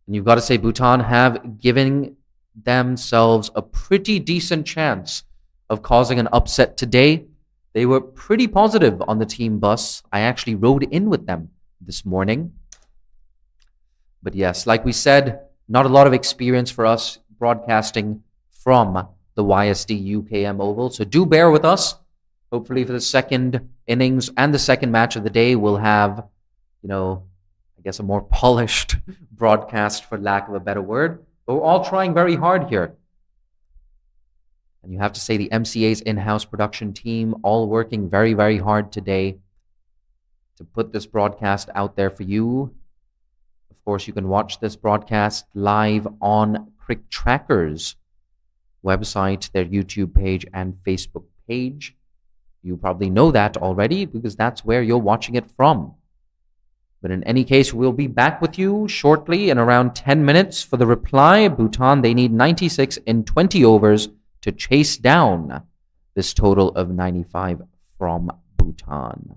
And you've got to say Bhutan have given themselves a pretty decent chance of causing an upset today. They were pretty positive on the team bus. I actually rode in with them this morning. But yes, like we said, not a lot of experience for us broadcasting from the YSD UKM Oval. So do bear with us. Hopefully, for the second innings and the second match of the day, we'll have, I guess, a more polished broadcast, for lack of a better word. But we're all trying very hard here. And you have to say the MCA's in-house production team all working very, very hard today to put this broadcast out there for you. Of course, you can watch this broadcast live on Crick Tracker's website, their YouTube page, and Facebook page. You probably know that already because that's where you're watching it from. But in any case, we'll be back with you shortly in around 10 minutes for the reply. Bhutan, they need 96 in 20 overs to chase down this total of 95 from Bhutan.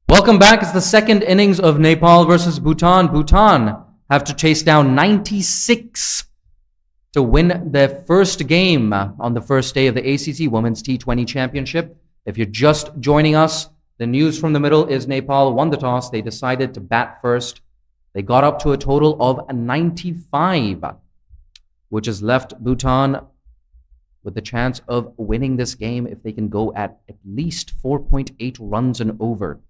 Welcome back. It's the second innings of Nepal versus Bhutan. Bhutan have to chase down 96 to win their first game on the first day of the ACC Women's T20 Championship. If you're just joining us, the news from the middle is Nepal won the toss. They decided to bat first. They got up to a total of 95, which has left Bhutan with the chance of winning this game if they can go at least 4.8 runs and over.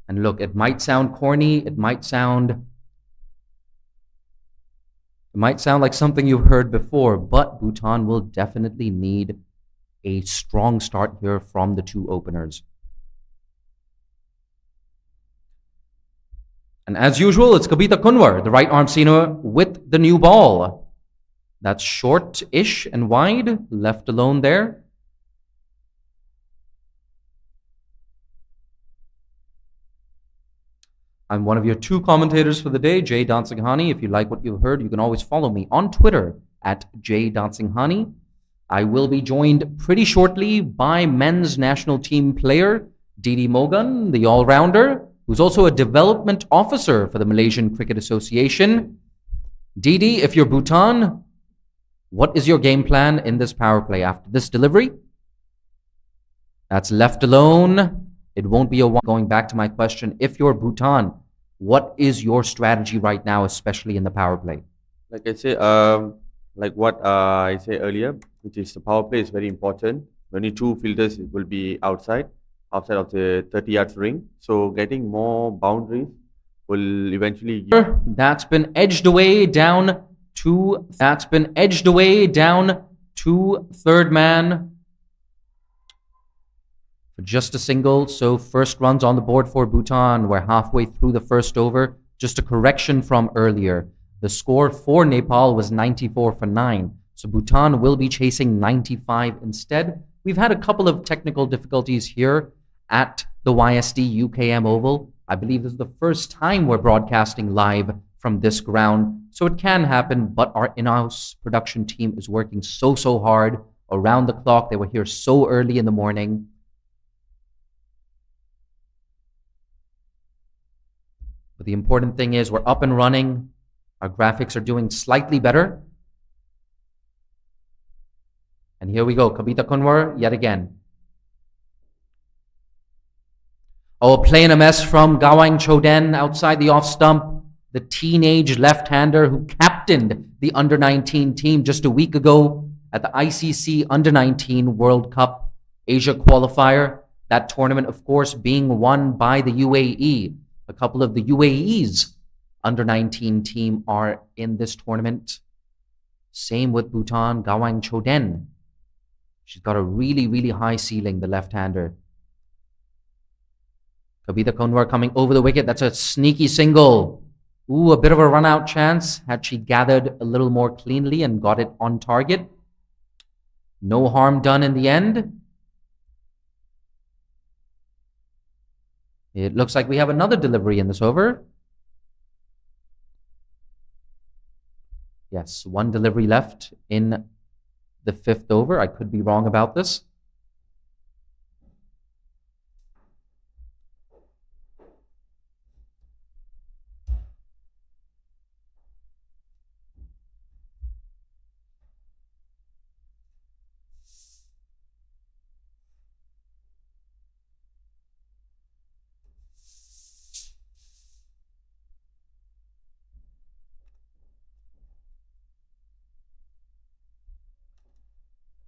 And look, it might sound corny, it might sound like something you've heard before, but Bhutan will definitely need a strong start here from the two openers. And as usual, it's Kabita Kunwar, the right arm seamer, with the new ball. That's short-ish and wide, left alone there. I'm one of your two commentators for the day, Jay Dansinghani. If you like what you've heard, you can always follow me on Twitter at Jay Dansinghani. I will be joined pretty shortly by men's national team player Didi Mogan, the all-rounder, who's also a development officer for the Malaysian Cricket Association. Didi, if you're Bhutan, what is your game plan in this power play after this delivery? That's left alone. It won't be a one. Going back to my question, if you're Bhutan, what is your strategy right now, especially in the power play? Like I say, like what I said earlier, which is the power play is very important. Only two fielders will be outside of the 30 yards ring. So getting more boundaries will eventually give. That's been edged away down to third man. For just a single, so first runs on the board for Bhutan. We're halfway through the first over. Just a correction from earlier. The score for Nepal was 94 for 9. So Bhutan will be chasing 95 instead. We've had a couple of technical difficulties here at the YSD UKM Oval. I believe this is the first time we're broadcasting live from this ground. So it can happen, but our in-house production team is working so hard around the clock. They were here so early in the morning. But the important thing is we're up and running. Our graphics are doing slightly better. And here we go. Kabita Kunwar yet again. Oh, playing a mess from Gawang Choden outside the off stump. The teenage left-hander who captained the under-19 team just a week ago at the ICC Under-19 World Cup Asia qualifier. That tournament, of course, being won by the UAE. A couple of the UAE's under-19 team are in this tournament. Same with Bhutan, Gawang Choden. She's got a really high ceiling, the left-hander. Kabita Kunwar coming over the wicket. That's a sneaky single. Ooh, a bit of a run-out chance. Had she gathered a little more cleanly and got it on target. No harm done in the end. It looks like we have another delivery in this over. Yes, one delivery left in the fifth over. I could be wrong about this.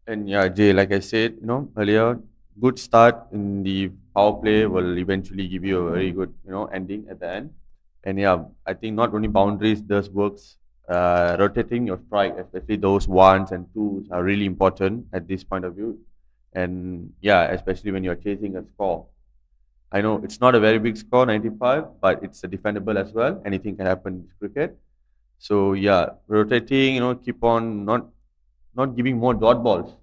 And yeah, Jay, like I said, earlier, good start in the power play will eventually give you a very good, ending at the end. And yeah, I think not only boundaries does works. Rotating your strike, especially those ones and twos, are really important at this point of view. And yeah, especially when you're chasing a score. I know it's not a very big score, 95, but it's a defendable as well. Anything can happen in cricket. So yeah, rotating, keep on not giving more dot balls.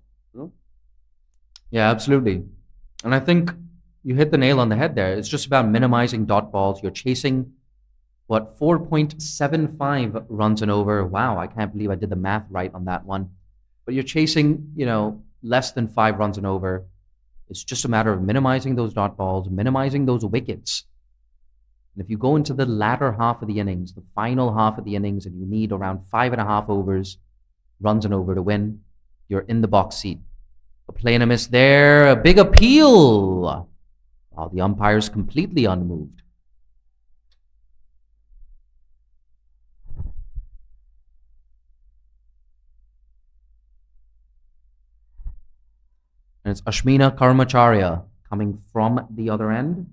Yeah, absolutely. And I think you hit the nail on the head there. It's just about minimizing dot balls. You're chasing, 4.75 runs and over. Wow, I can't believe I did the math right on that one. But you're chasing, less than 5 runs and over. It's just a matter of minimizing those dot balls, minimizing those wickets. And if you go into the latter half of the innings, the final half of the innings, and you need around 5.5 overs, runs and over to win, you're in the box seat. A play and a miss there, a big appeal. While the umpire's completely unmoved. And it's Ashmina Karmacharya coming from the other end.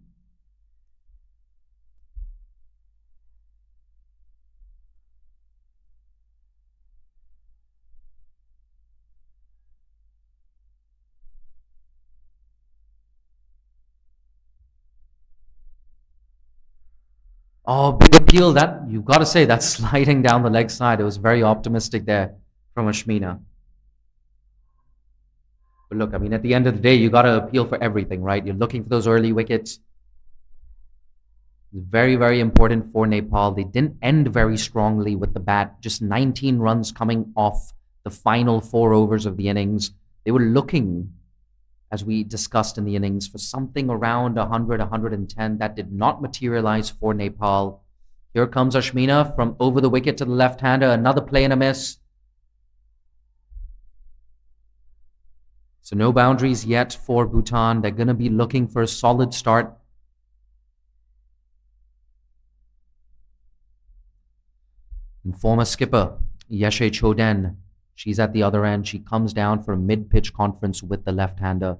Oh, big appeal. That you've got to say that's sliding down the leg side. It was very optimistic there from Ashmina. But look, I mean, at the end of the day, you got to appeal for everything, right? You're looking for those early wickets. Very, very important for Nepal. They didn't end very strongly with the bat. Just 19 runs coming off the final 4 overs of the innings. They were looking, as we discussed in the innings, for something around 100, 110. That did not materialize for Nepal. Here comes Ashmina from over the wicket to the left-hander. Another play and a miss. So no boundaries yet for Bhutan. They're going to be looking for a solid start. And former skipper Yeshe Choden, she's at the other end. She comes down for a mid-pitch conference with the left-hander.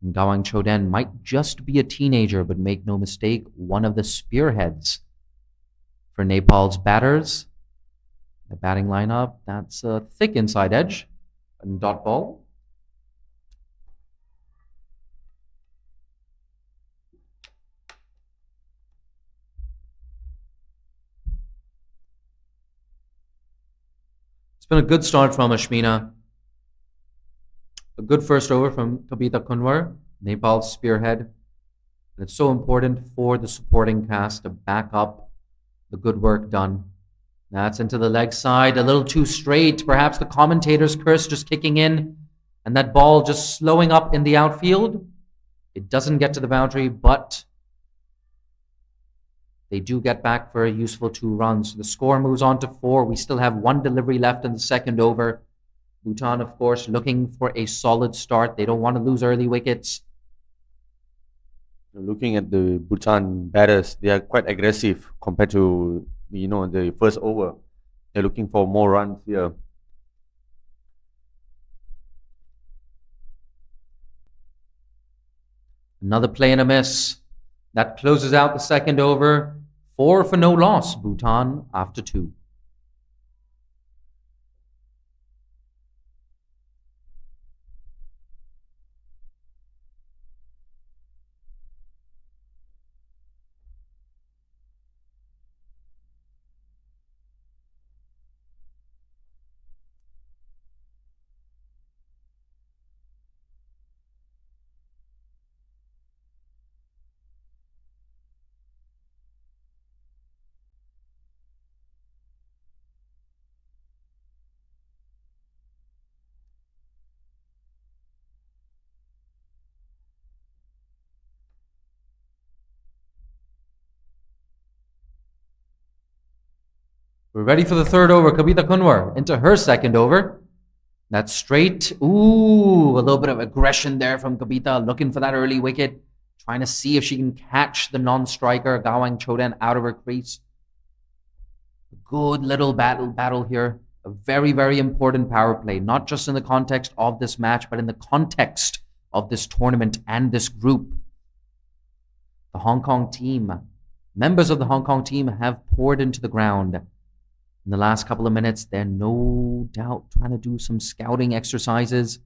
And Gawang Choden might just be a teenager, but make no mistake, one of the spearheads for Nepal's batters. The batting lineup, that's a thick inside edge and dot ball. It's been a good start from Ashmina. A good first over from Kabita Kunwar, Nepal's spearhead. And it's so important for the supporting cast to back up the good work done. That's into the leg side, a little too straight. Perhaps the commentator's curse just kicking in, and that ball just slowing up in the outfield. It doesn't get to the boundary, but they do get back for a useful 2 runs. The score moves on to 4. We still have 1 delivery left in the second over. Bhutan, of course, looking for a solid start. They don't want to lose early wickets. Looking at the Bhutan batters, they are quite aggressive compared to the first over. They're looking for more runs here. Another play and a miss. That closes out the second over. 4 for no loss, Bhutan after 2. We're ready for the third over. Kabita Kunwar into her second over. That's straight. Ooh, a little bit of aggression there from Kabita, looking for that early wicket, trying to see if she can catch the non-striker Gawang Choden out of her crease. Good little battle here. A very, very important power play, not just in the context of this match, but in the context of this tournament and this group. The Hong Kong team, members of the Hong Kong team have poured into the ground. In the last couple of minutes, they're no doubt trying to do some scouting exercises.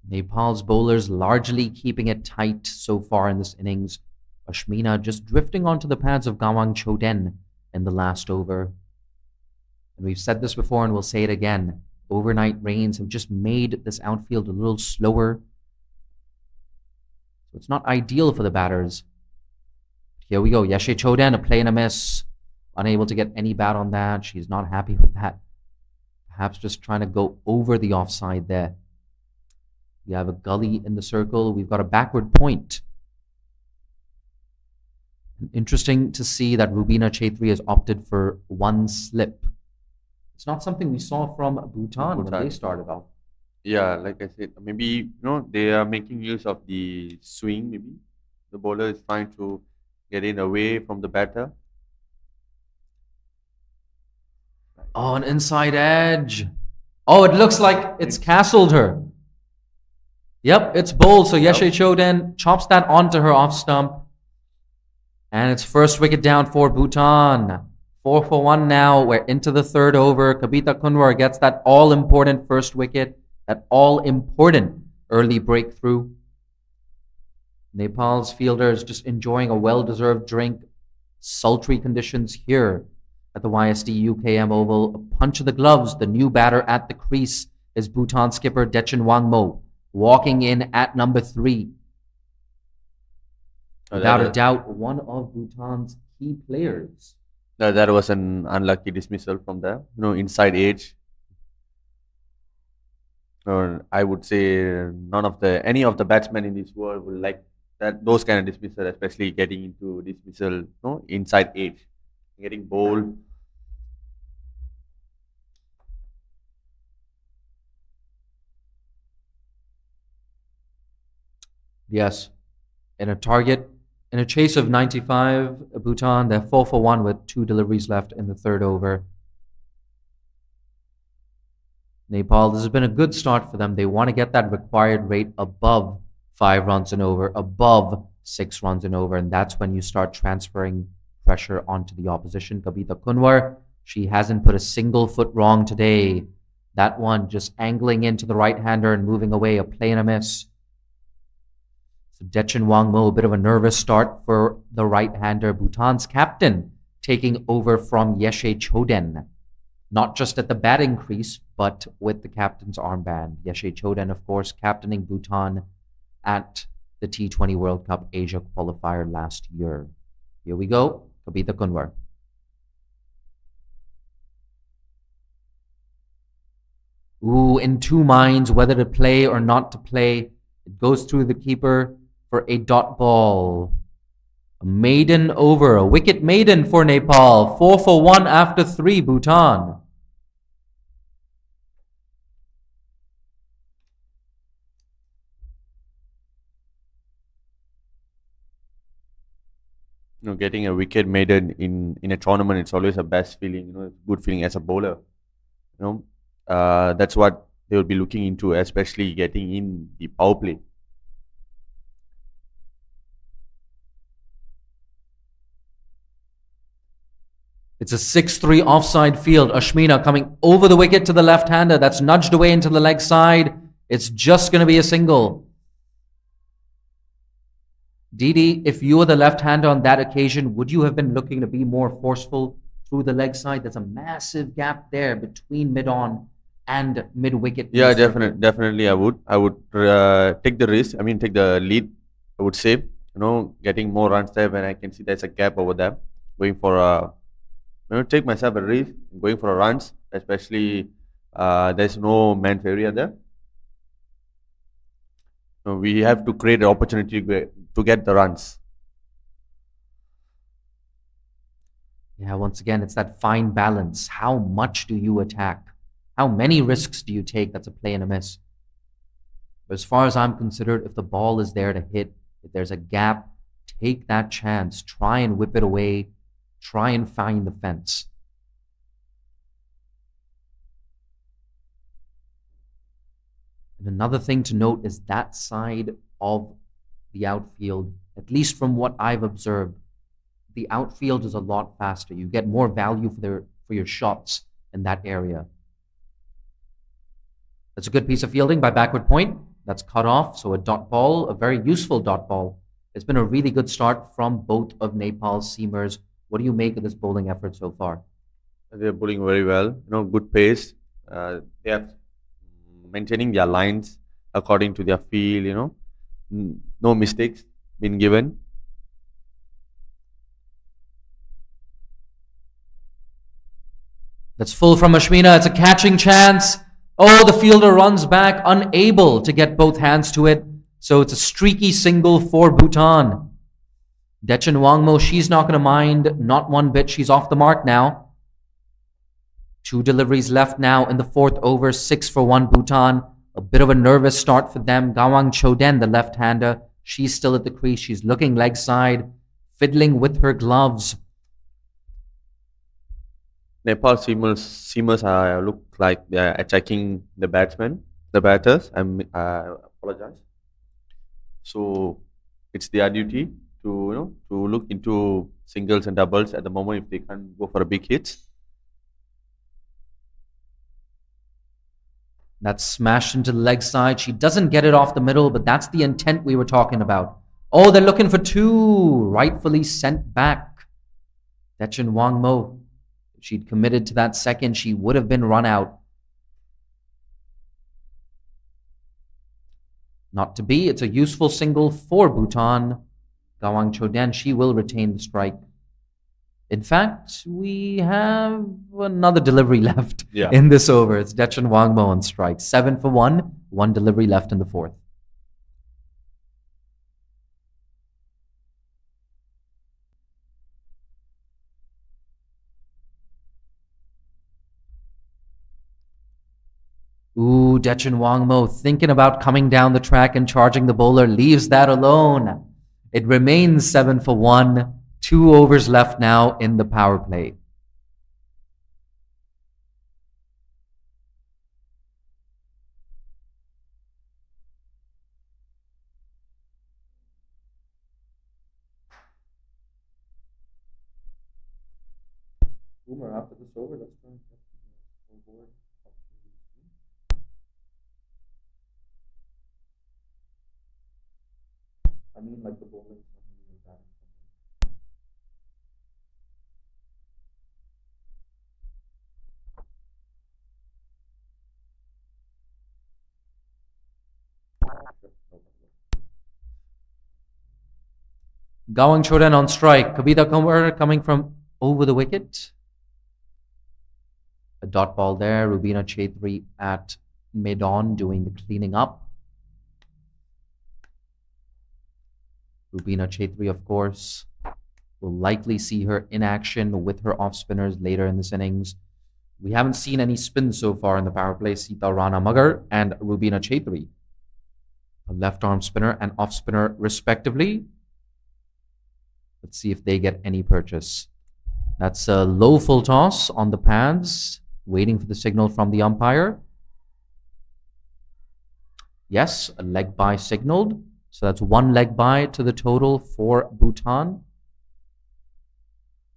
Nepal's bowlers largely keeping it tight so far in this innings. Ashmina just drifting onto the pads of Gawang Choden in the last over. And we've said this before and we'll say it again. Overnight rains have just made this outfield a little slower. So it's not ideal for the batters. Here we go. Yeshe Choden, a play and a miss. Unable to get any bat on that. She's not happy with that. Perhaps just trying to go over the offside there. We have a gully in the circle. We've got a backward point. Interesting to see that Rubina Chaitri has opted for one slip. It's not something we saw from Bhutan when they started off. Yeah, like I said, maybe they are making use of the swing. Maybe the bowler is trying to get in away from the batter. Oh, an inside edge. Oh, it looks like it's castled her. Yep, it's bowled. So Yeshe Choden chops that onto her off stump. And it's first wicket down for Bhutan. 4 for 1 now. We're into the third over. Kabita Kunwar gets that all-important first wicket. That all-important early breakthrough. Nepal's fielders just enjoying a well-deserved drink. Sultry conditions here at the YSD UKM Oval. A punch of the gloves. The new batter at the crease is Bhutan skipper Dechan Wangmo, walking in at number 3. Without a doubt, one of Bhutan's key players. That was an unlucky dismissal from there. Inside edge. I would say any of the batsmen in this world will like those kind of dismissal, especially getting into dismissal, inside edge, getting bowled. Yes, in a chase of 95, Bhutan, they're 4 for 1 with 2 deliveries left in the third over. Nepal, this has been a good start for them. They want to get that required rate above 5 runs and over, above 6 runs and over, and that's when you start transferring pressure onto the opposition. Kabita Kunwar, she hasn't put a single foot wrong today. That one just angling into the right-hander and moving away, a play and a miss. So Dechan Wangmo, a bit of a nervous start for the right-hander. Bhutan's captain taking over from Yeshe Choden. Not just at the batting crease, but with the captain's armband. Yeshe Choden, of course, captaining Bhutan at the T20 World Cup Asia qualifier last year. Here we go, Kabita Kunwar. Ooh, in 2 minds whether to play or not to play. It goes through the keeper for a dot ball. A maiden over, a wicket maiden for Nepal. 4 for 1 after 3, Bhutan. Getting a wicket maiden in a tournament, it's always a best feeling. It's a good feeling as a bowler. That's what they will be looking into, especially getting in the power play. It's a 6-3 offside field. Ashmina coming over the wicket to the left-hander. That's nudged away into the leg side. It's just going to be a single. Didi, if you were the left-hander on that occasion, would you have been looking to be more forceful through the leg side? There's a massive gap there between mid-on and mid-wicket. Yeah, definitely I would. I would take the risk. Take the lead, I would say. Getting more runs there when I can see there's a gap over there. Going for a... take myself a risk, going for a runs, especially there's no man's area there. We have to create an opportunity to get the runs. Yeah, once again, it's that fine balance. How much do you attack? How many risks do you take? That's a play and a miss. But as far as I'm considered, if the ball is there to hit, if there's a gap, take that chance. Try and whip it away. Try and find the fence. And another thing to note is that side of the outfield, at least from what I've observed, the outfield is a lot faster. You get more value for your shots in that area. That's a good piece of fielding by backward point. That's cut off, so a dot ball, a very useful dot ball. It's been a really good start from both of Nepal's seamers. What do you make of this bowling effort so far? They're bowling very well. Good pace. They are maintaining their lines according to their feel. No mistakes been given. That's full from Ashmina. It's a catching chance. Oh, the fielder runs back, unable to get both hands to it. So it's a streaky single for Bhutan. Dechen Wangmo, she's not going to mind, not one bit. She's off the mark now. 2 deliveries left now in the 4th over, 6 for 1 Bhutan. A bit of a nervous start for them. Gawang Choden, the left-hander, she's still at the crease. She's looking leg side, fiddling with her gloves. Nepal seamers look like they are attacking the batters. I apologize. So it's their duty to look into singles and doubles at the moment if they can't go for a big hit. That's smashed into the leg side. She doesn't get it off the middle, but that's the intent we were talking about. Oh, they're looking for 2. Rightfully sent back. Dechen Wangmo. If she'd committed to that second, she would have been run out. Not to be. It's a useful single for Bhutan. Gawang Choden, she will retain the strike. In fact, we have another delivery left in this over. It's Dechen Wangmo on strike. 7 for 1. 1 delivery left in the 4th. Ooh, Dechen Wangmo thinking about coming down the track and charging the bowler. Leaves that alone. It remains 7 for 1. 2 overs left now in the power play. Boomer, after this over, let's try and get the scoreboard up to the screen. I mean, like the bowling summary or batting summary. Gawang Choden on strike. Kabita Kumar coming from over the wicket. A dot ball there. Rubina Chaitri at mid-on doing the cleaning up. Rubina Chaitri, of course, will likely see her in action with her off-spinners later in this innings. We haven't seen any spins so far in the power play. Sita Rana Magar and Rubina Chaitri. A left-arm spinner and off-spinner respectively. Let's see if they get any purchase. That's a low full toss on the pads, waiting for the signal from the umpire. Yes, a leg bye signaled. So that's 1 leg bye to the total for Bhutan.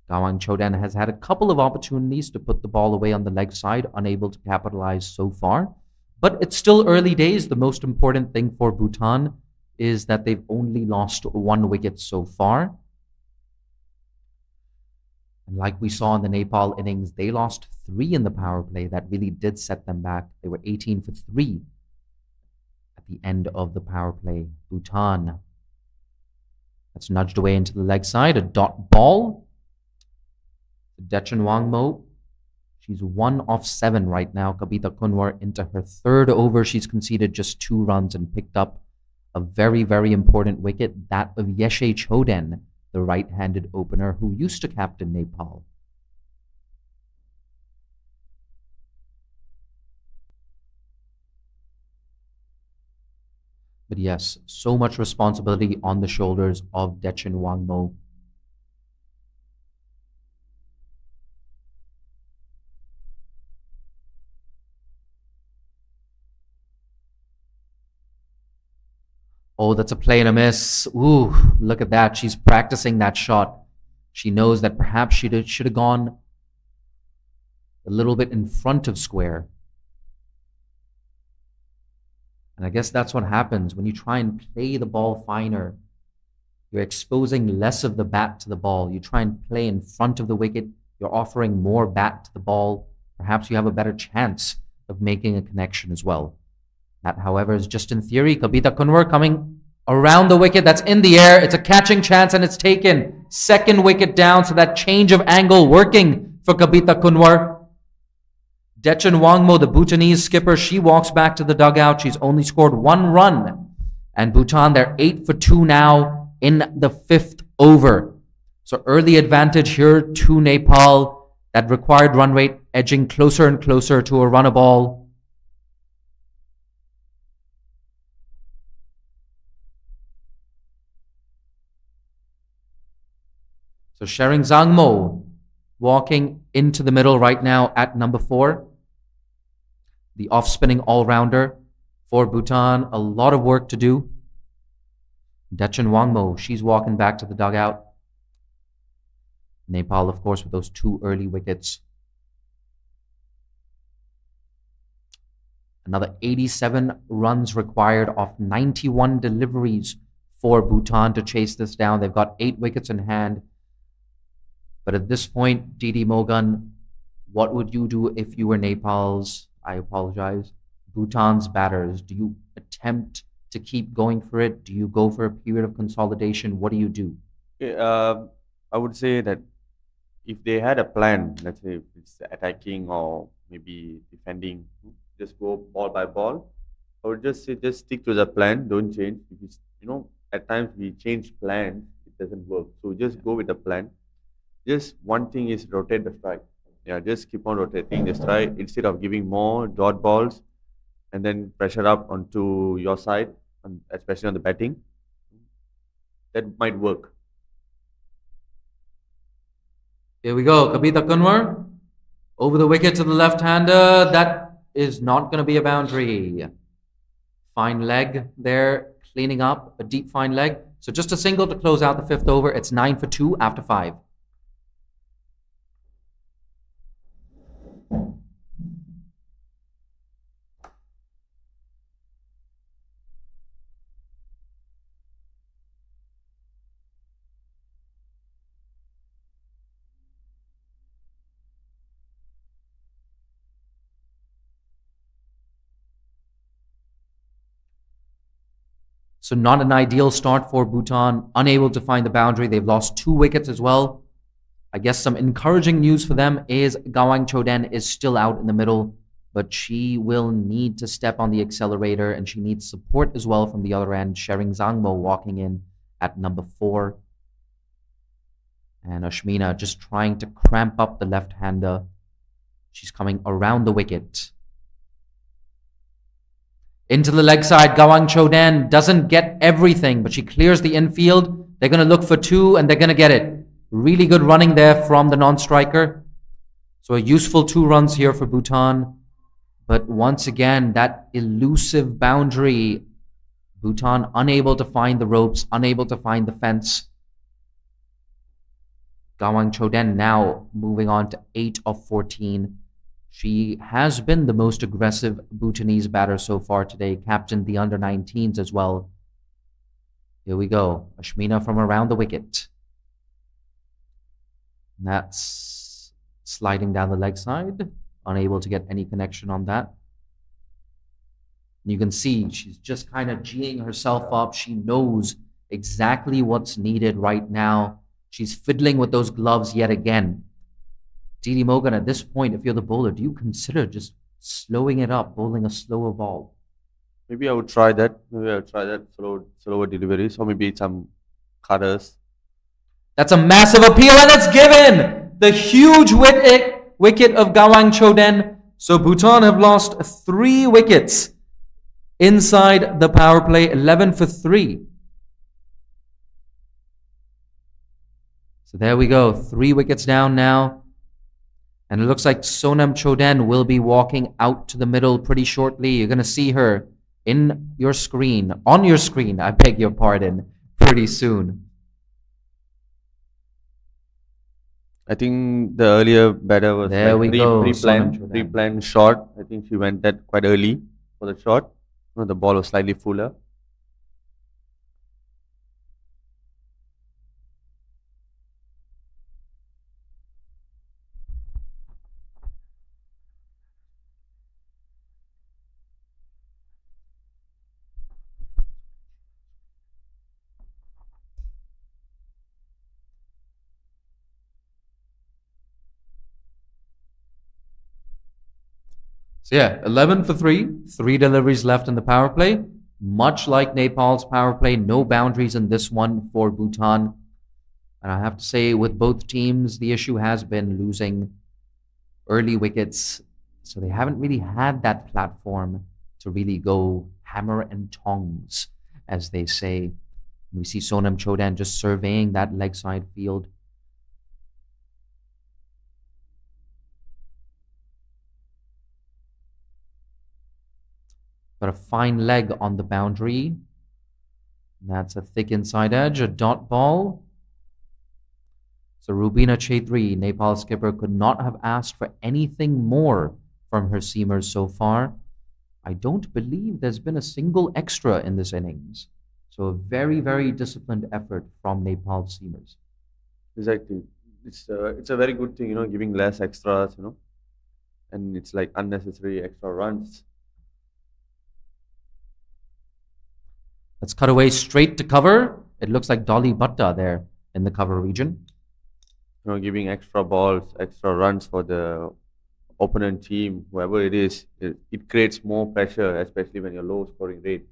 Gawang Choden has had a couple of opportunities to put the ball away on the leg side, unable to capitalize so far. But it's still early days. The most important thing for Bhutan is that they've only lost 1 wicket so far. And like we saw in the Nepal innings, they lost 3 in the power play. That really did set them back. They were 18 for 3 at the end of the power play. Bhutan. That's nudged away into the leg side. A dot ball. Dechen Wangmo. She's 1 off 7 right now. Kabita Kunwar into her 3rd over. She's conceded just 2 runs and picked up a very, very important wicket. That of Yeshe Choden, the right-handed opener who used to captain Nepal. But yes, so much responsibility on the shoulders of Dechen Wangmo. Oh, that's a play and a miss. Ooh, look at that. She's practicing that shot. She knows that perhaps she should have gone a little bit in front of square. And I guess that's what happens when you try and play the ball finer. You're exposing less of the bat to the ball. You try and play in front of the wicket. You're offering more bat to the ball. Perhaps you have a better chance of making a connection as well. That, however, is just in theory. Kabita Kunwar coming around the wicket. That's in the air. It's a catching chance and it's taken. 2nd wicket down, so that change of angle working for Kabita Kunwar. Dechen Wangmo, the Bhutanese skipper, she walks back to the dugout. She's only scored 1 run. And Bhutan, they're 8 for 2 now in the 5th over. So early advantage here to Nepal. That required run rate edging closer and closer to a run a ball. So Shering Zangmo walking into the middle right now at number 4. The off-spinning all-rounder for Bhutan. A lot of work to do. Dechen Wangmo, she's walking back to the dugout. Nepal, of course, with those 2 early wickets. Another 87 runs required off 91 deliveries for Bhutan to chase this down. They've got 8 wickets in hand. But at this point, Didi Mogan, what would you do if you were Nepal's, I apologize, Bhutan's batters? Do you attempt to keep going for it? Do you go for a period of consolidation? What do you do? I would say that if they had a plan, let's say if it's attacking or maybe defending, just go ball by ball. I would just say just stick to the plan, don't change. Because at times we change plans, it doesn't work. So just go with the plan. Just one thing is rotate the strike. Yeah, just keep on rotating the strike instead of giving more dot balls and then pressure up onto your side, especially on the batting. That might work. Here we go. Kabita Kunwar over the wicket to the left-hander. That is not going to be a boundary. Fine leg there, cleaning up a deep fine leg. So just a single to close out the 5th over. It's 9 for 2 after 5. So not an ideal start for Bhutan. Unable to find the boundary. They've lost 2 wickets as well. I guess some encouraging news for them is Gawang Choden is still out in the middle, but she will need to step on the accelerator and she needs support as well from the other end. Shering Zangmo walking in at number 4. And Ashmina just trying to cramp up the left-hander. She's coming around the wicket. Into the leg side, Gawang Choden doesn't get everything, but she clears the infield. They're going to look for 2 and they're going to get it. Really good running there from the non-striker. So a useful 2 runs here for Bhutan. But once again, that elusive boundary. Bhutan unable to find the ropes, unable to find the fence. Gawang Choden now moving on to 8 of 14. She has been the most aggressive Bhutanese batter so far today, captained the under-19s as well. Here we go. Ashmina from around the wicket. And that's sliding down the leg side. Unable to get any connection on that. You can see she's just kind of geeing herself up. She knows exactly what's needed right now. She's fiddling with those gloves yet again. Didi Mogan, at this point, if you're the bowler, do you consider just slowing it up, bowling a slower ball? Maybe I would try that. Slower deliveries, or maybe some cutters. That's a massive appeal, and it's given! The huge wicket of Gawang Choden. So Bhutan have lost 3 wickets inside the power play, 11 for 3. So there we go, 3 wickets down now. And it looks like Sonam Choden will be walking out to the middle pretty shortly. You're going to see her on your screen, I beg your pardon, pretty soon. I think the earlier batter was there like we go. pre-planned shot. I think she went that quite early for the shot. The ball was slightly fuller. So yeah, 11 for 3, 3 deliveries left in the power play. Much like Nepal's power play, no boundaries in this one for Bhutan. And I have to say, with both teams, the issue has been losing early wickets. So they haven't really had that platform to really go hammer and tongs, as they say. We see Sonam Chodan just surveying that leg side field. Got a fine leg on the boundary. That's a thick inside edge, a dot ball. So Rubina Chaudhary, Nepal skipper, could not have asked for anything more from her seamers so far. I don't believe there's been a single extra in this innings. So a very, very disciplined effort from Nepal seamers. Exactly. It's a very good thing, giving less extras, and it's like unnecessary extra runs. Let's cut away straight to cover. It looks like Dolly Bhatta there in the cover region. Giving extra balls, extra runs for the opponent team, whoever it is, it creates more pressure, especially when you're low scoring rate.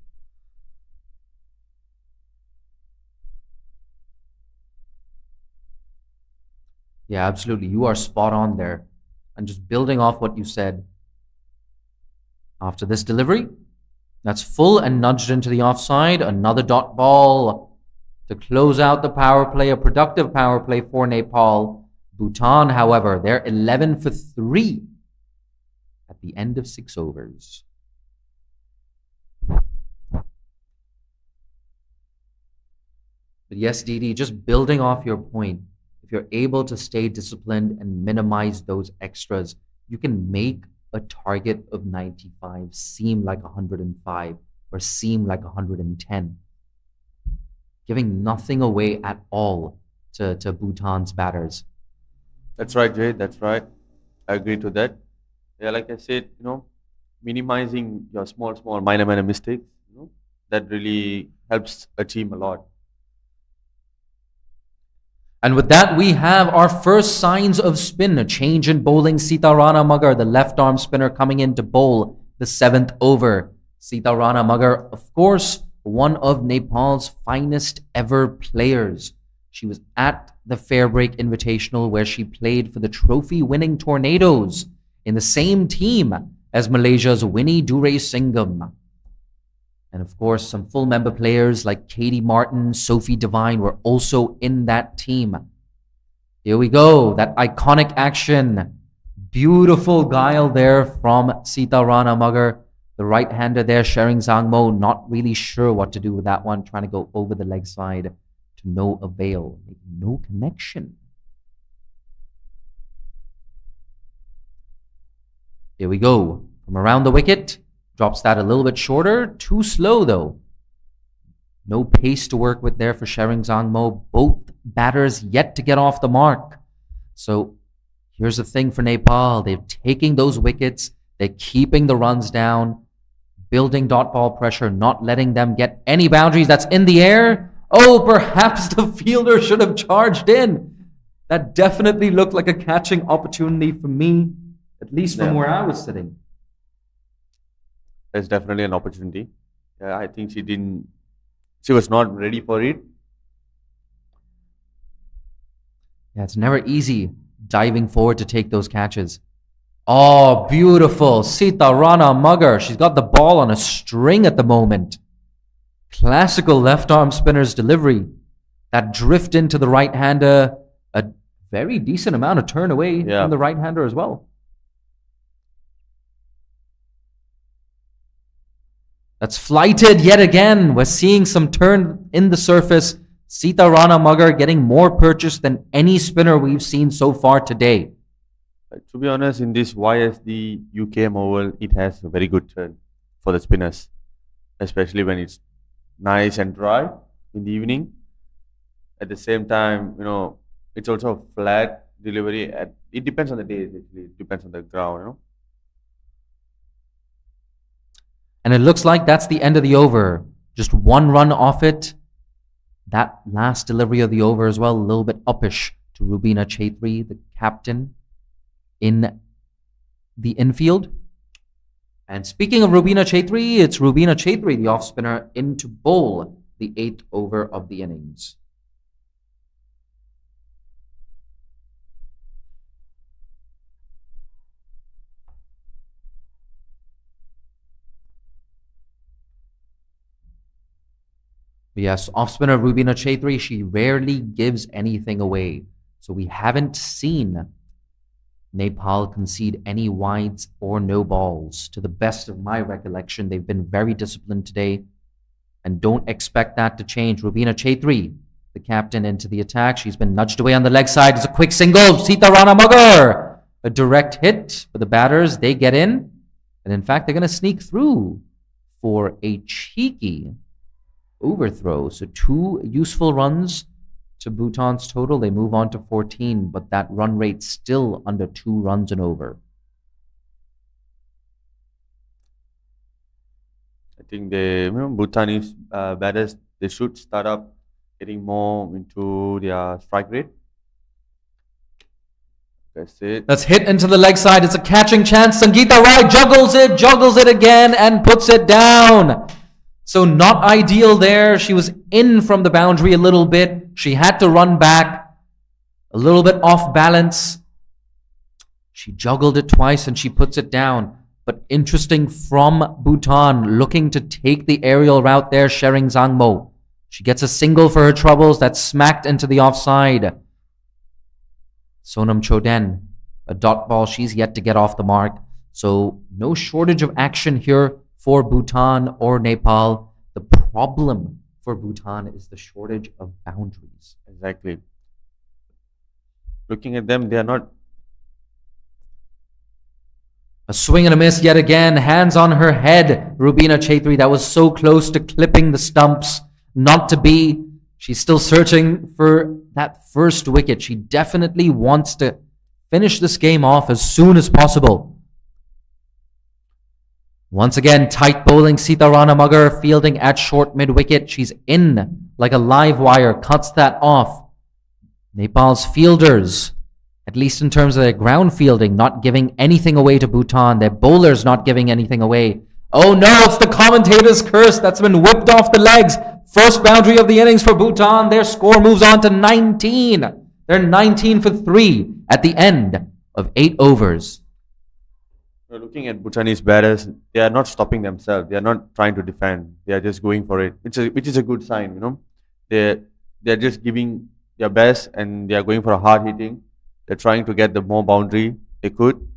Yeah, absolutely. You are spot on there. And just building off what you said, after this delivery, that's full and nudged into the offside. Another dot ball to close out the power play, a productive power play for Nepal. Bhutan, however, they're 11 for 3 at the end of 6 overs. But yes, Didi, just building off your point, if you're able to stay disciplined and minimize those extras, you can make a target of 95 seem like 105 or seem like 110. Giving nothing away at all to Bhutan's batters. That's right, Jay. That's right. I agree to that. Yeah, like I said, minimizing your small, minor mistakes, that really helps a team a lot. And with that, we have our first signs of spin. A change in bowling. Sita Rana Magar, the left arm spinner, coming in to bowl the 7th over. Sita Rana Magar, of course, one of Nepal's finest ever players. She was at the Fairbreak Invitational where she played for the trophy-winning Tornadoes in the same team as Malaysia's Winnie Duray-Singham. And of course, some full member players like Katie Martin, Sophie Devine were also in that team. Here we go, that iconic action. Beautiful guile there from Sita Rana Magar. The right-hander there, Shering Zangmo, not really sure what to do with that one, trying to go over the leg side to no avail, no connection. Here we go, from around the wicket. Drops that a little bit shorter. Too slow, though. No pace to work with there for Shering Zangmo. Both batters yet to get off the mark. So here's the thing for Nepal. They're taking those wickets. They're keeping the runs down. Building dot ball pressure. Not letting them get any boundaries. That's in the air. Oh, perhaps the fielder should have charged in. That definitely looked like a catching opportunity for me. At least from where I was sitting. There's definitely an opportunity. Yeah, I think she was not ready for it. Yeah, it's never easy diving forward to take those catches. Oh, beautiful. Sita Rana Magar. She's got the ball on a string at the moment. Classical left arm spinner's delivery. That drift into the right-hander. A very decent amount of turn away from the right-hander as well. That's flighted yet again. We're seeing some turn in the surface. Sita Rana Magar getting more purchase than any spinner we've seen so far today. To be honest, in this YSD UKM Oval, it has a very good turn for the spinners, especially when it's nice and dry in the evening. At the same time, it's also a flat delivery. It depends on the day, actually. It depends on the ground, And it looks like that's the end of the over. Just one run off it. That last delivery of the over as well, a little bit uppish to Rubina Chaudhary, the captain in the infield. And speaking of Rubina Chaitri, it's Rubina Chaitri, the off spinner, in to bowl the 8th over of the innings. Yes, off spinner Rubina Chaitri, she rarely gives anything away. So we haven't seen Nepal concede any wides or no balls. To the best of my recollection, they've been very disciplined today and don't expect that to change. Rubina Chaitri, the captain, into the attack. She's been nudged away on the leg side. It's a quick single. Sita Rana Magar. A direct hit for the batters. They get in. And in fact, they're going to sneak through for a cheeky overthrow. So 2 useful runs to Bhutan's total. They move on to 14, but that run rate still under 2 runs and over. I think Bhutanese batters, they should start up getting more into their strike rate. That's it. That's hit into the leg side. It's a catching chance. Sangeeta Rai juggles it again, and puts it down. So not ideal there. She was in from the boundary a little bit. She had to run back, a little bit off balance. She juggled it twice and she puts it down. But interesting from Bhutan, looking to take the aerial route there, Shering Zangmo. She gets a single for her troubles. That's smacked into the offside. Sonam Choden, a dot ball. She's yet to get off the mark. So no shortage of action here for Bhutan or Nepal. The problem for Bhutan is the shortage of boundaries. Exactly. Looking at them, they are not. A swing and a miss yet again. Hands on her head. Rubina Chaitri, that was so close to clipping the stumps. Not to be. She's still searching for that first wicket. She definitely wants to finish this game off as soon as possible. Once again, tight bowling. Sita Rana Magar fielding at short mid-wicket. She's in like a live wire. Cuts that off. Nepal's fielders, at least in terms of their ground fielding, not giving anything away to Bhutan. Their bowlers not giving anything away. Oh no, it's the commentator's curse that's been whipped off the legs. First boundary of the innings for Bhutan. Their score moves on to 19. They're 19 for 3 at the end of 8 overs. Looking at Bhutanese batters, they are not stopping themselves. They are not trying to defend. They are just going for it, which is a good sign. They're just giving their best and they are going for a hard hitting. They're trying to get the more boundary they could.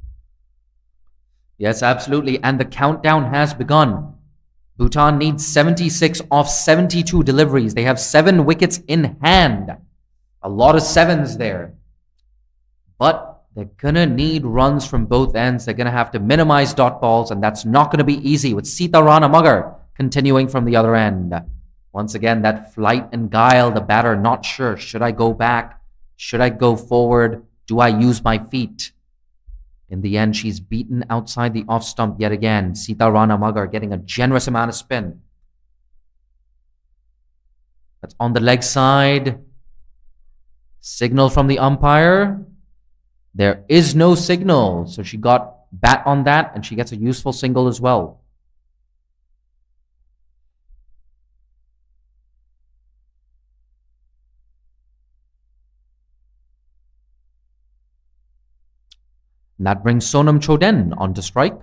Yes, absolutely. And the countdown has begun. Bhutan needs 76 off 72 deliveries. They have 7 wickets in hand. A lot of 7s there. But they're going to need runs from both ends. They're going to have to minimize dot balls, and that's not going to be easy with Sita Rana Magar continuing from the other end. Once again, that flight and guile, the batter not sure. Should I go back? Should I go forward? Do I use my feet? In the end, she's beaten outside the off stump yet again. Sita Rana Magar getting a generous amount of spin. That's on the leg side. Signal from the umpire. There is no signal. So she got bat on that and she gets a useful single as well. And that brings Sonam Choden on to strike.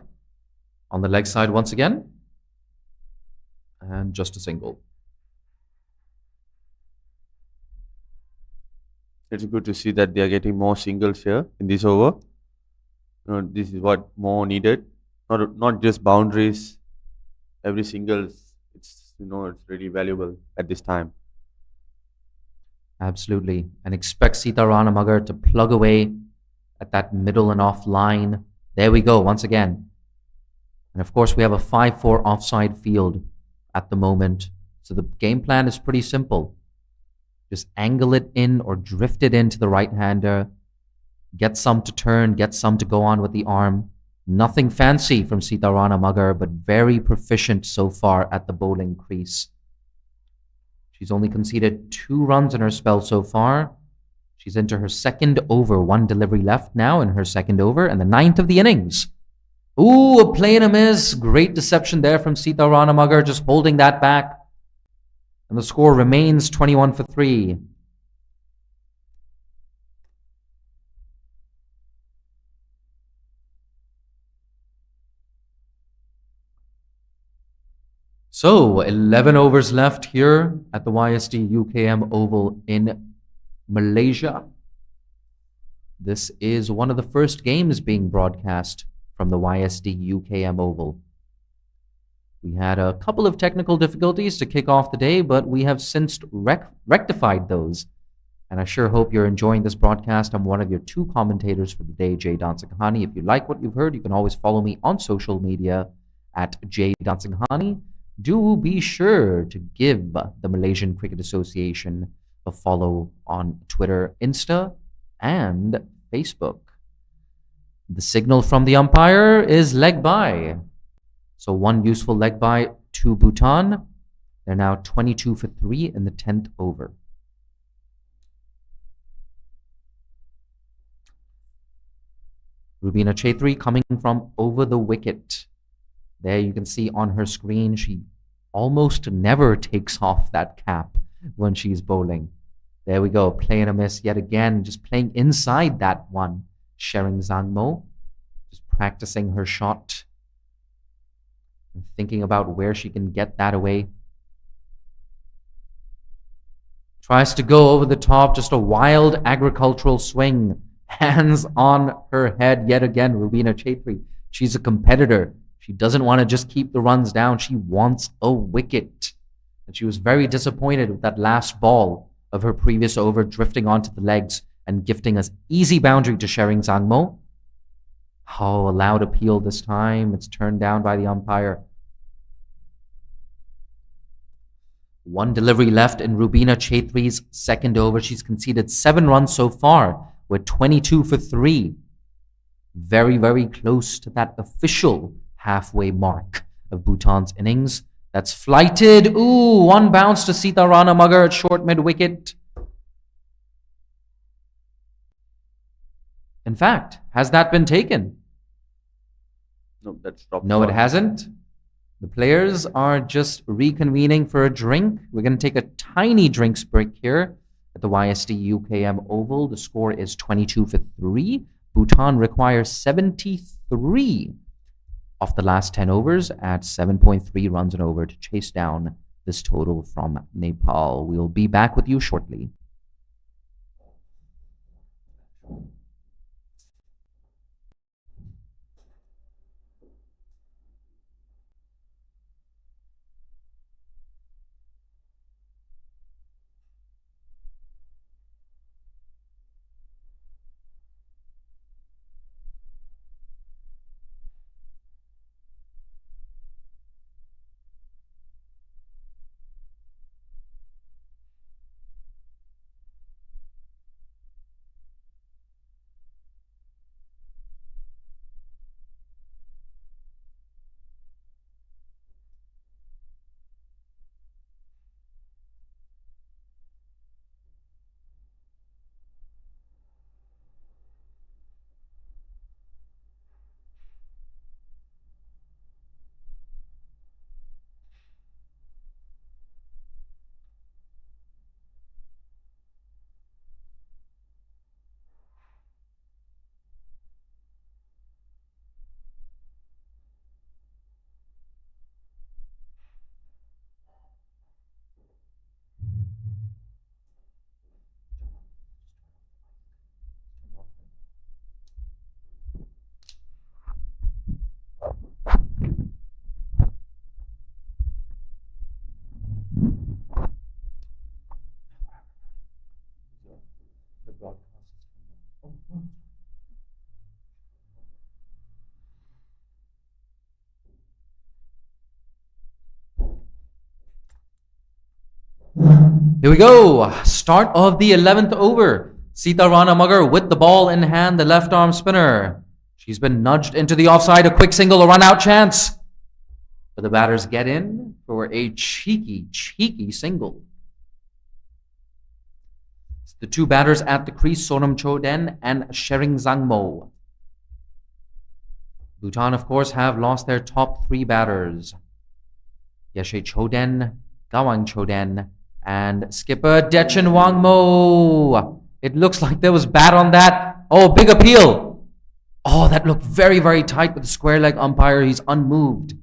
On the leg side once again. And just a single. It's good to see that they are getting more singles here in this over. This is what more needed. Not just boundaries. Every singles, it's really valuable at this time. Absolutely. And expect Sita Rana Magar to plug away at that middle and off line. There we go once again. And of course, we have a 5-4 offside field at the moment. So the game plan is pretty simple. Just angle it in or drift it into the right-hander. Get some to turn, get some to go on with the arm. Nothing fancy from Sita Rana Magar, but very proficient so far at the bowling crease. She's only conceded 2 runs in her spell so far. She's into her second over, 1 delivery left now in her second over, and the 9th of the innings. Ooh, a play and a miss. Great deception there from Sita Ranamagar, just holding that back. And the score remains 21 for 3. So, 11 overs left here at the YSD UKM Oval in Malaysia. This is one of the first games being broadcast from the YSD UKM Oval. We had a couple of technical difficulties to kick off the day, but we have since rectified those. And I sure hope you're enjoying this broadcast. I'm one of your 2 commentators for the day, Jay Dansinghani. If you like what you've heard, you can always follow me on social media at Jay Dansinghani. Do be sure to give the Malaysian Cricket Association a follow on Twitter, Insta, and Facebook. The signal from the umpire is leg bye. So 1 useful leg bye to Bhutan. They're now 22 for 3 in the 10th over. Rubina Chaitri coming from over the wicket. There you can see on her screen, she almost never takes off that cap when she's bowling. There we go, play and a miss yet again, just playing inside that one. Shering Zangmo, just practicing her shot, and thinking about where she can get that away. Tries to go over the top, just a wild agricultural swing. Hands on her head yet again, Rubina Chaitri. She's a competitor. She doesn't want to just keep the runs down. She wants a wicket. And she was very disappointed with that last ball of her previous over drifting onto the legs and gifting us easy boundary to Shering Zangmo. Oh, a loud appeal this time. It's turned down by the umpire. 1 delivery left in Rubina Chaitri's second over. She's conceded 7 runs so far. We're 22 for 3. Very, very close to that official halfway mark of Bhutan's innings. That's flighted. Ooh, 1 bounce to Sita Ranamagar at short mid-wicket. In fact, has that been taken? No, that's dropped. No, it hasn't. The players are just reconvening for a drink. We're going to take a tiny drinks break here at the YSD UKM Oval. The score is 22 for 3. Bhutan requires 73 off the last 10 overs at 7.3 runs an over to chase down this total from Nepal. We'll be back with you shortly. Here we go. Start of the 11th over. Sita Ranamagar with the ball in hand, the left arm spinner. She's been nudged into the offside, a quick single, a run out chance. But the batters get in for a cheeky single. It's the 2 batters at the crease, Sonam Choden and Shering Zangmo. Bhutan, of course, have lost their top three batters. Yeshe Choden, Gawang Choden, and skipper Dechen Wangmo. It looks like there was bat on that. Oh, big appeal. Oh, that looked very, very tight with the square leg umpire. He's unmoved.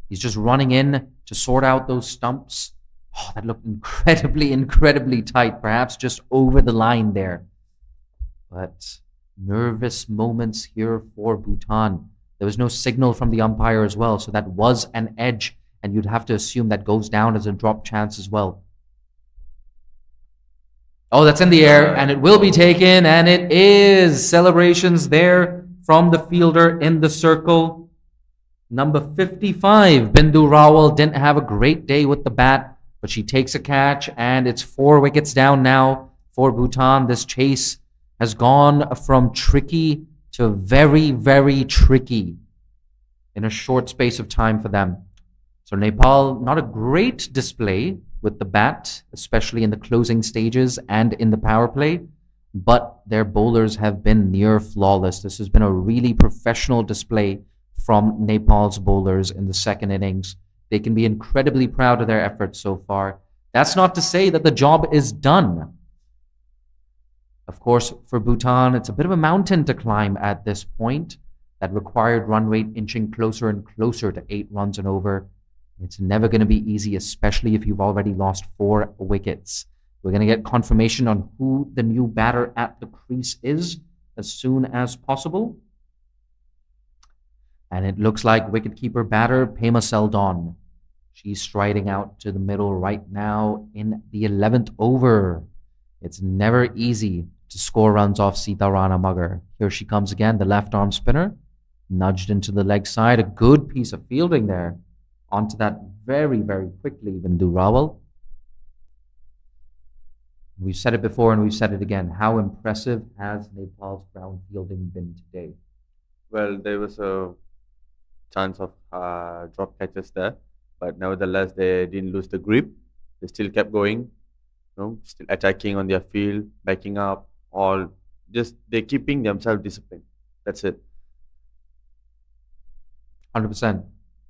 He's just running in to sort out those stumps. Oh, that looked incredibly, incredibly tight. Perhaps just over the line there. But nervous moments here for Bhutan. There was no signal from the umpire as well, so that was an edge, and you'd have to assume that goes down as a drop chance as well. Oh, that's in the air, and it will be taken, and it is. Celebrations there from the fielder in the circle. Number 55, Bindu Rawal, didn't have a great day with the bat, but she takes a catch, and it's 4 wickets down now for Bhutan. This chase has gone from tricky to very, very tricky in a short space of time for them. So Nepal, not a great display with the bat, especially in the closing stages and in the power play, but their bowlers have been near flawless. This has been a really professional display from Nepal's bowlers in the second innings. They can be incredibly proud of their efforts so far. That's not to say that the job is done. Of course, for Bhutan, it's a bit of a mountain to climb at this point. That required run rate inching closer and closer to 8 runs and over. It's never going to be easy, especially if you've already lost 4 wickets. We're going to get confirmation on who the new batter at the crease is as soon as possible. And it looks like wicketkeeper batter Pema Seldon. She's striding out to the middle right now in the 11th over. It's never easy to score runs off Sita Rana Mugger. Here she comes again, the left arm spinner. Nudged into the leg side. A good piece of fielding there. Onto that very, very quickly, Bindu Rawal. We've said it before and we've said it again. How impressive has Nepal's ground fielding been today? Well, there was a chance of drop catches there, but nevertheless, they didn't lose the grip. They still kept going, still attacking on their field, backing up, all just they're keeping themselves disciplined. That's it. 100%.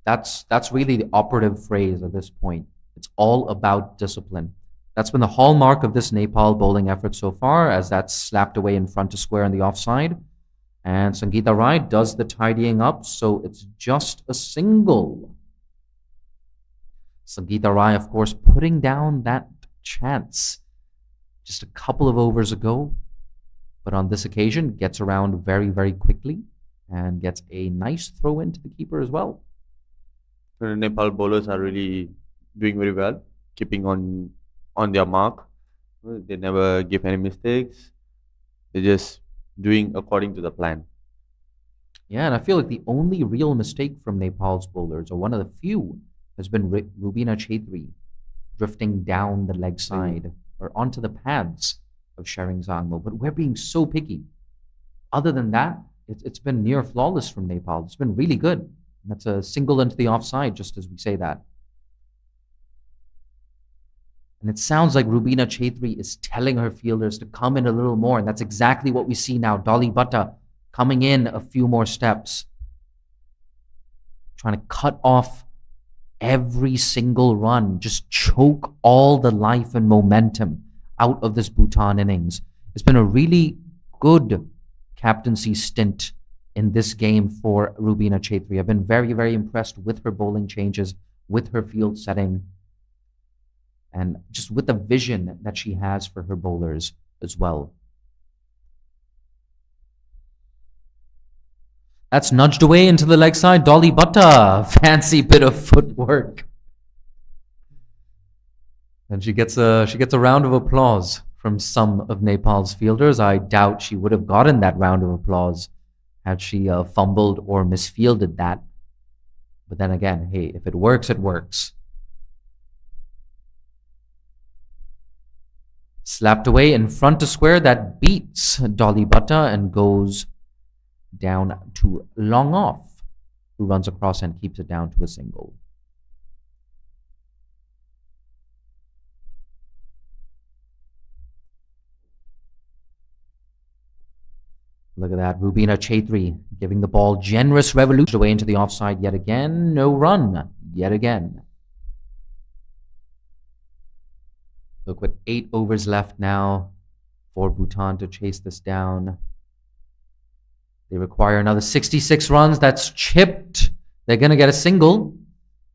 That's really the operative phrase at this point. It's all about discipline. That's been the hallmark of this Nepal bowling effort so far, as that's slapped away in front to square on the offside. And Sangeeta Rai does the tidying up, so it's just a single. Sangeeta Rai, of course, putting down that chance just a couple of overs ago, but on this occasion gets around very, very quickly and gets a nice throw into the keeper as well. The Nepal bowlers are really doing very well, keeping on their mark. They never give any mistakes. They're just doing according to the plan. Yeah, and I feel like the only real mistake from Nepal's bowlers, or one of the few, has been Rubina Chaitri drifting down the leg side or onto the pads of Shering Zangmo. But we're being so picky. Other than that, it's been near flawless from Nepal. It's been really good. And that's a single into the offside, just as we say that. And it sounds like Rubina Chaitri is telling her fielders to come in a little more. And that's exactly what we see now. Dolly Butta coming in a few more steps. Trying to cut off every single run. Just choke all the life and momentum out of this Bhutan innings. It's been a really good captaincy stint in this game for Rubina Chaitri. I've been very, very impressed with her bowling changes, with her field setting, and just with the vision that she has for her bowlers as well. That's nudged away into the leg side. Dolly Butta, fancy bit of footwork. And she gets a round of applause from some of Nepal's fielders. I doubt she would have gotten that round of applause had she fumbled or misfielded that. But then again, hey, if it works, it works. Slapped away in front to square. That beats Dolly Butta and goes down to long off, who runs across and keeps it down to a single. Look at that. Rubina Chaitri giving the ball generous revolution away into the offside yet again. No run yet again. Look, with 8 overs left now for Bhutan to chase this down. They require another 66 runs. That's chipped. They're going to get a single.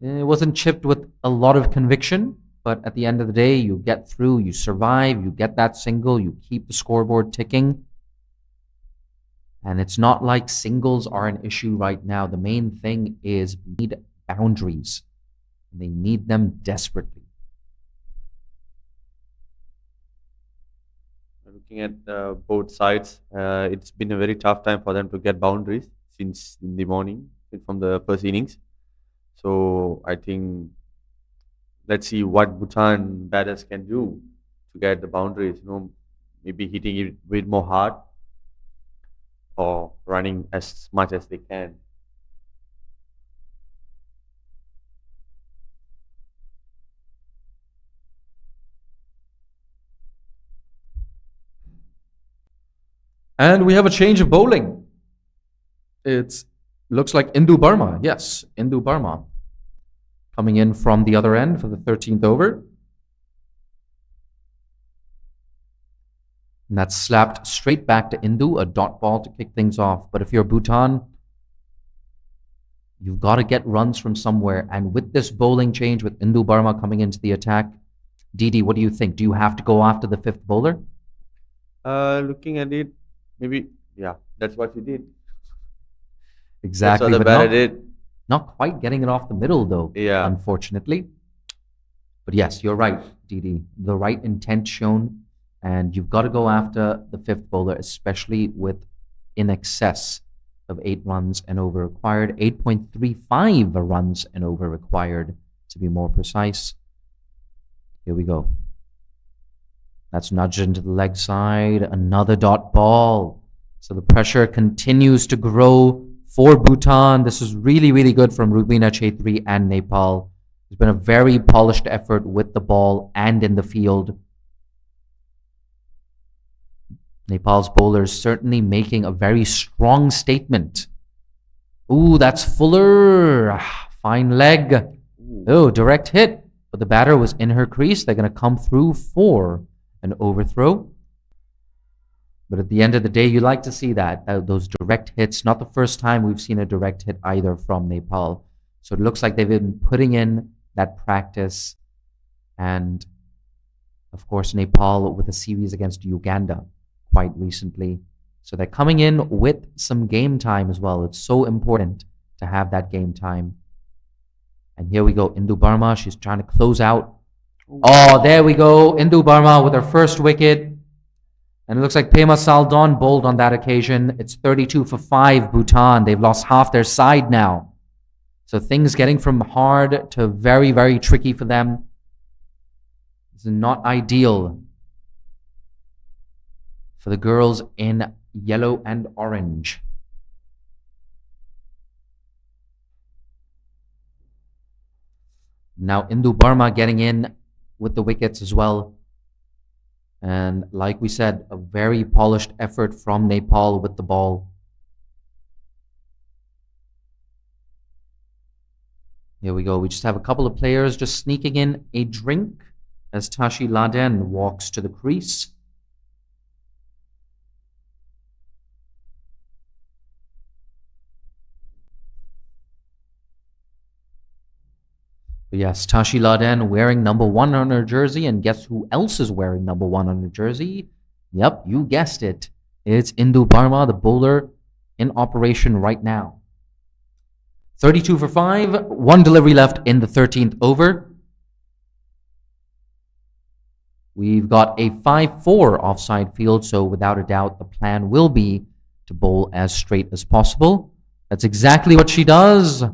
It wasn't chipped with a lot of conviction, but at the end of the day, you get through, you survive, you get that single, you keep the scoreboard ticking. And it's not like singles are an issue right now. The main thing is we need boundaries. They need them desperately. Looking at both sides, it's been a very tough time for them to get boundaries since in the morning, from the first innings. So I think let's see what Bhutan batters can do to get the boundaries. Maybe hitting it a bit more hard or running as much as they can. And we have a change of bowling. It looks like Indu Burma. Yes, Indu Burma coming in from the other end for the 13th over. And that's slapped straight back to Indu, a dot ball to kick things off. But if you're Bhutan, you've got to get runs from somewhere. And with this bowling change, with Indu Burma coming into the attack, Didi, what do you think? Do you have to go after the 5th bowler? Looking at it, maybe, yeah, that's what he did. Exactly. That's what the batter did. Not quite getting it off the middle, though, Yeah. unfortunately. But yes, you're right, Didi. The right intent shown. And you've got to go after the 5th bowler, especially with in excess of 8 runs and over required. 8.35 runs and over required, to be more precise. Here we go. That's nudged into the leg side. Another dot ball. So the pressure continues to grow for Bhutan. This is really, really good from Rubina Chaitri and Nepal. There's been a very polished effort with the ball and in the field. Nepal's bowlers certainly making a very strong statement. Ooh, that's Fuller. Fine leg. Oh, direct hit. But the batter was in her crease. They're going to come through for an overthrow. But at the end of the day, you like to see that, those direct hits. Not the first time we've seen a direct hit either from Nepal. So it looks like they've been putting in that practice. And, of course, Nepal with a series against Uganda quite recently. So they're coming in with some game time as well. It's so important to have that game time. And here we go, Indu Burma. She's trying to close out. Oh, there we go. Indu Burma with her first wicket. And it looks like Pema Saldon bowled on that occasion. It's 32 for 5, Bhutan. They've lost half their side now. So things getting from hard to very, very tricky for them. It's not ideal for the girls in yellow and orange. Now Indu Burma getting in with the wickets as well. And like we said, a very polished effort from Nepal with the ball. Here we go. We just have a couple of players just sneaking in a drink as Tashi Laden walks to the crease. But yes, Tashi Laden wearing number 1 on her jersey, and guess who else is wearing number 1 on her jersey? Yep, you guessed it. It's Indu Burma, the bowler in operation right now. 32 for 5, 1 delivery left in the 13th over. We've got a 5-4 offside field, so without a doubt, the plan will be to bowl as straight as possible. That's exactly what she does.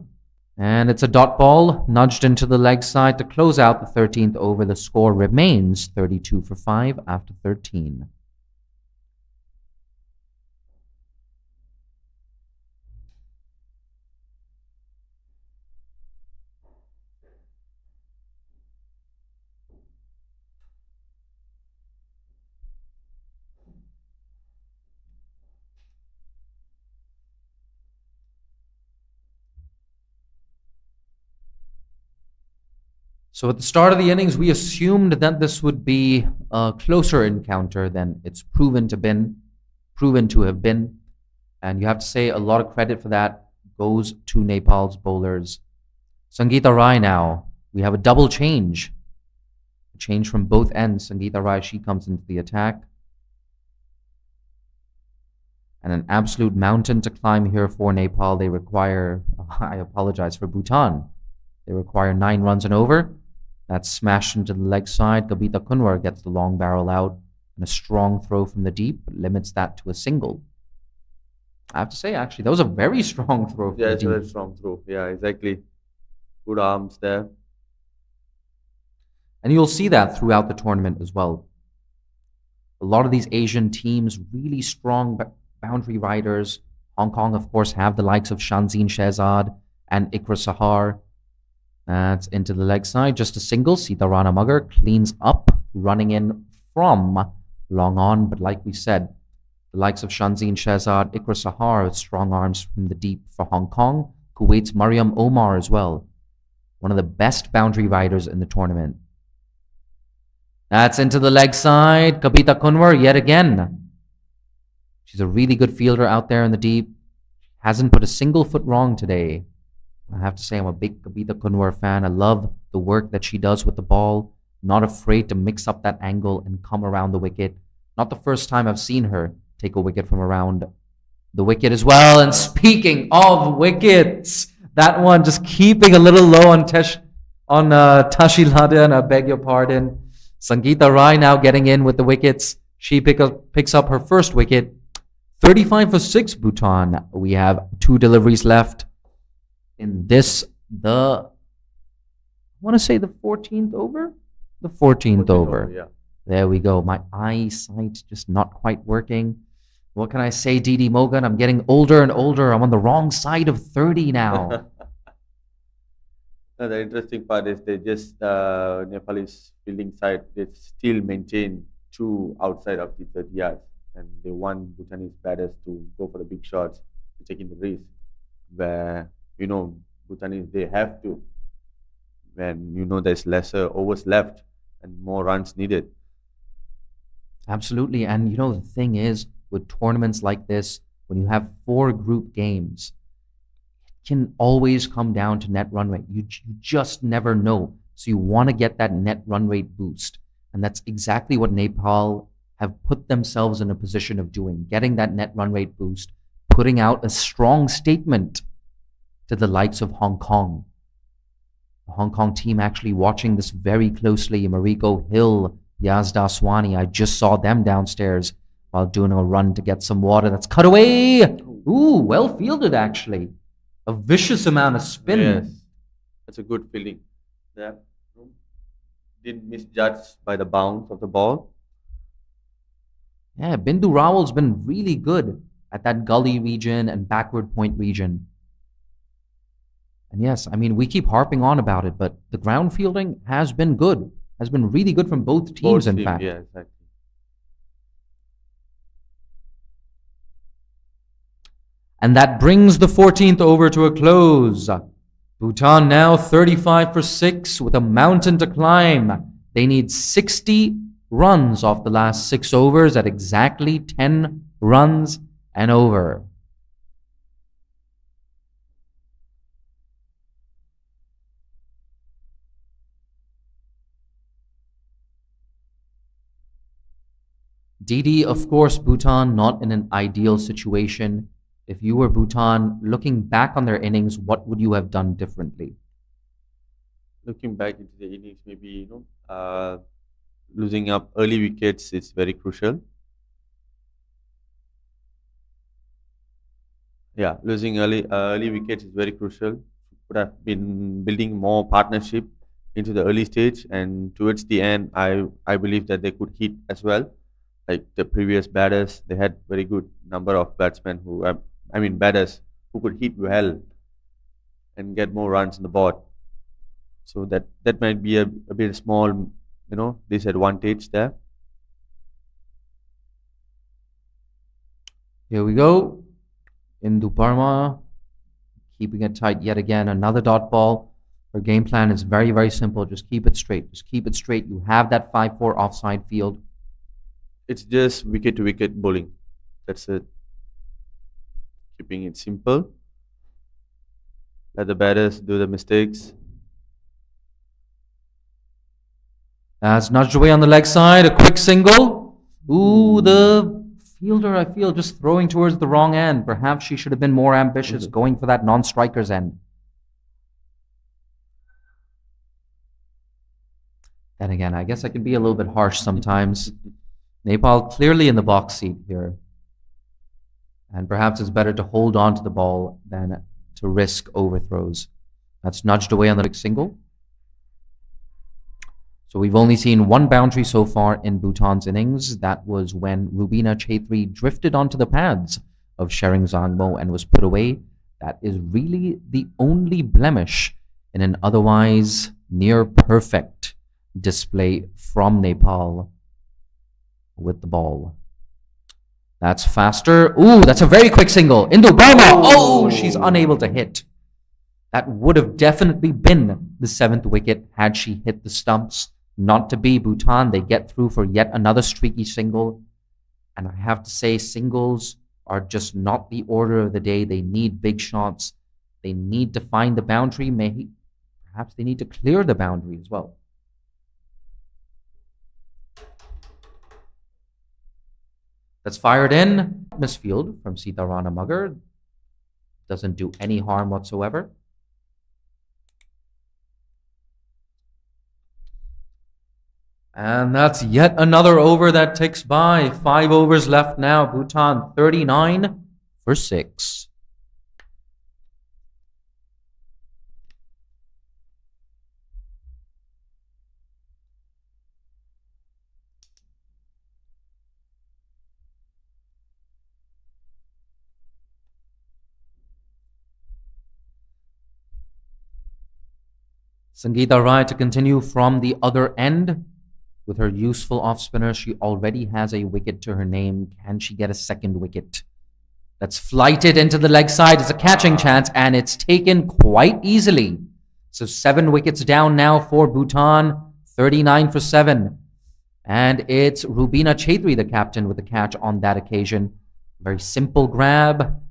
And it's a dot ball, nudged into the leg side to close out the 13th over. The score remains 32 for 5 after 13. So at the start of the innings, we assumed that this would be a closer encounter than it's proven to have been. And you have to say a lot of credit for that goes to Nepal's bowlers. Sangeeta Rai now. We have a double change. A change from both ends. Sangeeta Rai, she comes into the attack. And an absolute mountain to climb here for Nepal. They require, I apologize, for Bhutan. They require 9 runs and over. That's smashed into the leg side. Kabita Kunwar gets the long barrel out. And a strong throw from the deep limits that to a single. I have to say, actually, that was a very strong throw. Yeah, it's a very strong throw. Yeah, exactly. Good arms there. And you'll see that throughout the tournament as well. A lot of these Asian teams, really strong boundary riders. Hong Kong, of course, have the likes of Shanzeen Shehzad and Ikra Sahar. That's into the leg side. Just a single. Sitarana Mugger cleans up, running in from long on. But like we said, the likes of Shanzeen Shehzad, Ikra Sahar with strong arms from the deep for Hong Kong. Kuwait's Mariam Omar as well. One of the best boundary riders in the tournament. That's into the leg side. Kabita Kunwar yet again. She's a really good fielder out there in the deep. Hasn't put a single foot wrong today. I have to say I'm a big Kabita Kunwar fan. I love the work that she does with the ball. Not afraid to mix up that angle and come around the wicket. Not the first time I've seen her take a wicket from around the wicket as well. And speaking of wickets, that one just keeping a little low on Tashi Laden, I beg your pardon. Sangeeta Rai now getting in with the wickets. She picks up her first wicket. 35 for 6, Bhutan. We have 2 deliveries left in this, I want to say the 14th over? The 14th over. Yeah. There we go. My eyesight just not quite working. What can I say, Didi Mogan? I'm getting older and older. I'm on the wrong side of 30 now. The interesting part is they just, Nepalese fielding side, they still maintain 2 outside of the 30 yards. And they want Bhutanese batters to go for the big shots, to taking the risk. Where, Bhutanese, they have to, when there's lesser overs left and more runs needed. Absolutely. And the thing is, with tournaments like this, when you have 4 group games, it can always come down to net run rate. You just never know. So you want to get that net run rate boost. And that's exactly what Nepal have put themselves in a position of doing, getting that net run rate boost, putting out a strong statement to the likes of Hong Kong. The Hong Kong team actually watching this very closely. Mariko Hill, Yazda Swani, I just saw them downstairs while doing a run to get some water. That's cut away. Ooh, well fielded actually. A vicious amount of spin. Yes, that's a good feeling. Yeah. Didn't misjudge by the bounce of the ball. Yeah, Bindu Rawal's been really good at that gully region and backward point region. And yes, we keep harping on about it, but the ground fielding has been good. Has been really good from both teams, in fact. Yeah, exactly. And that brings the 14th over to a close. Bhutan now 35 for 6 with a mountain to climb. They need 60 runs off the last 6 overs at exactly 10 runs and over. Didi, of course, Bhutan not in an ideal situation. If you were Bhutan, looking back on their innings, what would you have done differently? Looking back into the innings, maybe, losing up early wickets is very crucial. Yeah, losing early wickets is very crucial. Would have been building more partnership into the early stage, and towards the end, I believe that they could hit as well. Like the previous batters, they had very good number of batsmen batters who could hit well and get more runs on the board. So that might be a bit small, disadvantage there. Here we go. Indu Parma keeping it tight yet again. Another dot ball Her game plan is very, very simple. Just keep it straight. Just keep it straight. You have that 5-4 offside field. It's just wicket to wicket bowling. That's it. Keeping it simple. Let the batters do the mistakes. That's nudged away on the leg side. A quick single. Ooh, the fielder, I feel, just throwing towards the wrong end. Perhaps she should have been more ambitious, going for that non-striker's end. Then again, I guess I can be a little bit harsh sometimes. Nepal clearly in the box seat here. And perhaps it's better to hold on to the ball than to risk overthrows. That's nudged away on the single. So we've only seen one boundary so far in Bhutan's innings. That was when Rubina Chaitri drifted onto the pads of Shering Zangmo and was put away. That is really the only blemish in an otherwise near perfect display from Nepal with the ball. That's faster. Ooh, that's a very quick single. Indo Burma. Oh, she's unable to hit. That would have definitely been the 7th wicket had she hit the stumps. Not to be. Bhutan, they get through for yet another streaky single. And I have to say, singles are just not the order of the day. They need big shots. They need to find the boundary. Perhaps they need to clear the boundary as well. That's fired in. Misfield from Sita Rana Mugger. Doesn't do any harm whatsoever. And that's yet another over that ticks by. 5 overs left now. Bhutan 39 for 6. Sangeeta Rai to continue from the other end. With her useful off-spinner, she already has a wicket to her name. Can she get a second wicket? That's flighted into the leg side. It's a catching chance, and it's taken quite easily. So 7 wickets down now for Bhutan, 39 for 7. And it's Rubina Chaitri, the captain, with the catch on that occasion. Very simple grab.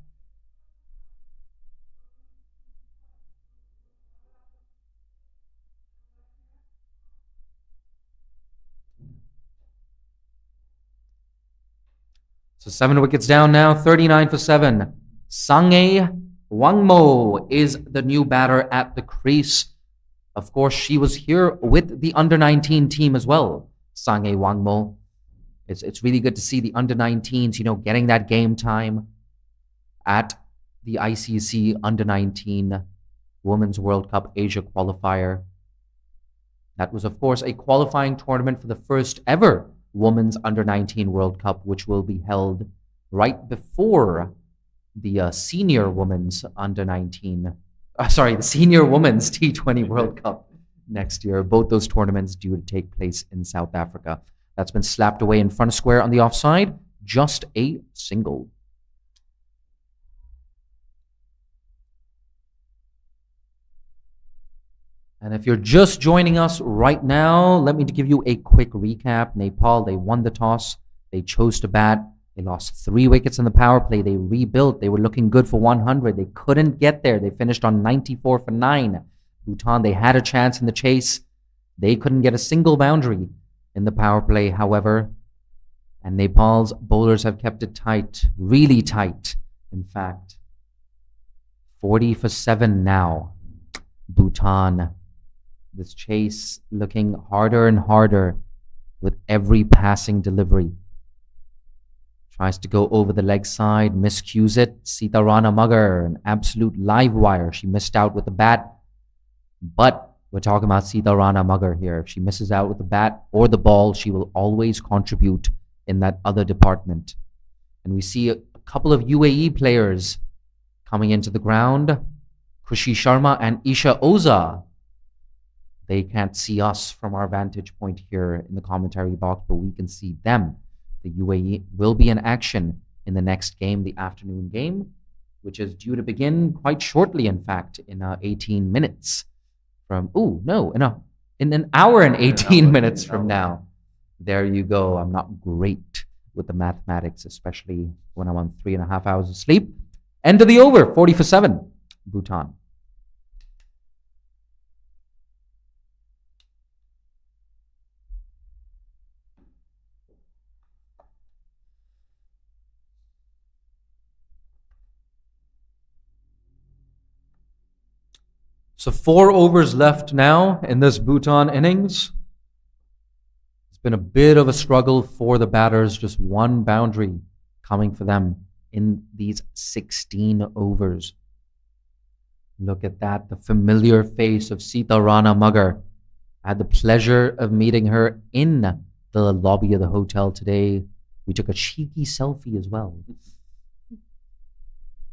So 7 wickets down now, 39 for 7. Sange Wangmo is the new batter at the crease. Of course, she was here with the under-19 team as well, Sange Wangmo. It's really good to see the under-19s, getting that game time at the ICC under-19 Women's World Cup Asia qualifier. That was, of course, a qualifying tournament for the first ever Women's Under-19 World Cup, which will be held right before the Senior Women's Under-19, the Senior Women's T20 World Cup next year. Both those tournaments due to take place in South Africa. That's been slapped away in front square on the offside. Just a single. And if you're just joining us right now, let me give you a quick recap. Nepal, they won the toss. They chose to bat. They lost 3 wickets in the power play. They rebuilt. They were looking good for 100. They couldn't get there. They finished on 94 for 9. Bhutan, they had a chance in the chase. They couldn't get a single boundary in the power play, however. And Nepal's bowlers have kept it tight, really tight, in fact. 40 for 7 now. Bhutan. This chase looking harder and harder with every passing delivery. Tries to go over the leg side, miscues it. Sita Rana Mugger, an absolute live wire. She missed out with the bat. But we're talking about Sita Rana Mugger here. If she misses out with the bat or the ball, she will always contribute in that other department. And we see a couple of UAE players coming into the ground. Khushi Sharma and Isha Oza. They can't see us from our vantage point here in the commentary box, but we can see them. The UAE will be in action in the next game, the afternoon game, which is due to begin quite shortly, in fact, in 18 minutes from, oh, no, in an hour and In an 18 hour, minutes in an from hour. now. There you go. I'm not great with the mathematics, especially when I'm on 3.5 hours of sleep. End of the over, 40 for 7, Bhutan. So 4 overs left now in this Bhutan innings. It's been a bit of a struggle for the batters, just one boundary coming for them in these 16 overs. Look at that, the familiar face of Sita Rana Mugger. I had the pleasure of meeting her in the lobby of the hotel today. We took a cheeky selfie as well.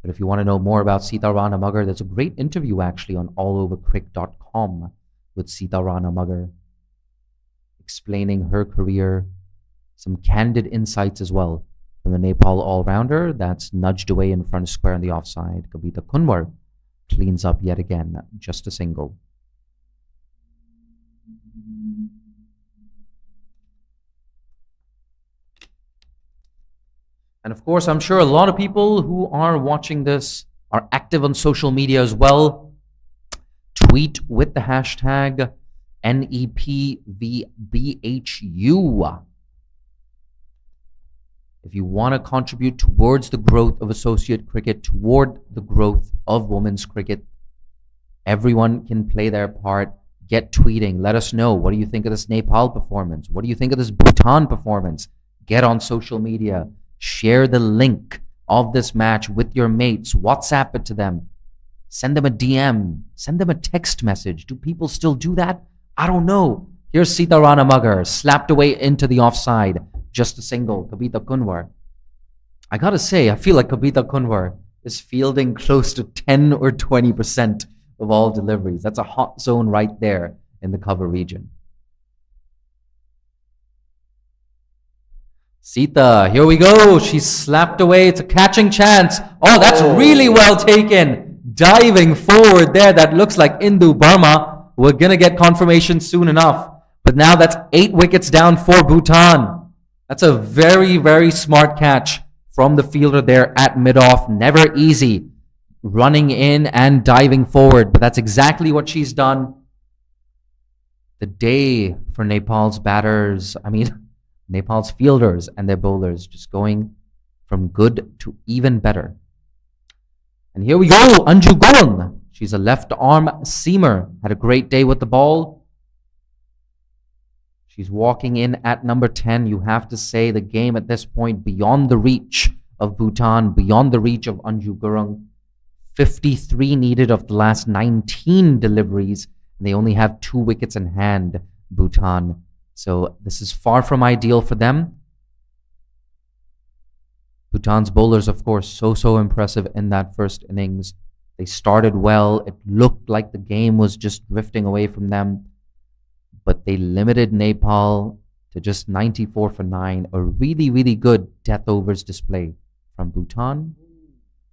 But if you want to know more about Sita Rana Mugger, there's a great interview actually on allovercrick.com with Sita Rana Mugger, explaining her career, some candid insights as well from the Nepal all-rounder that's nudged away in front of square on the offside. Kavita Kunwar cleans up yet again, just a single. And of course, I'm sure a lot of people who are watching this are active on social media as well. Tweet with the hashtag NEPVBHU. If you want to contribute towards the growth of associate cricket, toward the growth of women's cricket, everyone can play their part. Get tweeting. Let us know. What do you think of this Nepal performance? What do you think of this Bhutan performance? Get on social media. Share the link of this match with your mates. WhatsApp it to them. Send them a DM. Send them a text message. Do people still do that? I don't know. Here's Sita Rana Mugger, slapped away into the offside. Just a single. Kavita Kunwar. I gotta say, I feel like Kavita Kunwar is fielding close to 10 or 20% of all deliveries. That's a hot zone right there in the cover region. Sita, here we go. She's slapped away. It's a catching chance. Oh, that's really well taken. Diving forward there. That looks like Indu Burma. We're going to get confirmation soon enough. But now that's 8 wickets down for Bhutan. That's a very, very smart catch from the fielder there at mid-off. Never easy. Running in and diving forward. But that's exactly what she's done. The day for Nepal's batters. Nepal's fielders and their bowlers just going from good to even better. And here we go, Anju Gurung. She's a left arm seamer. Had a great day with the ball. She's walking in at number 10. You have to say the game at this point beyond the reach of Bhutan, beyond the reach of Anju Gurung. 53 needed of the last 19 deliveries. And they only have 2 wickets in hand, Bhutan. So this is far from ideal for them. Bhutan's bowlers, of course, so impressive in that first innings. They started well. It looked like the game was just drifting away from them. But they limited Nepal to just 94 for 9. A really, really good death overs display from Bhutan.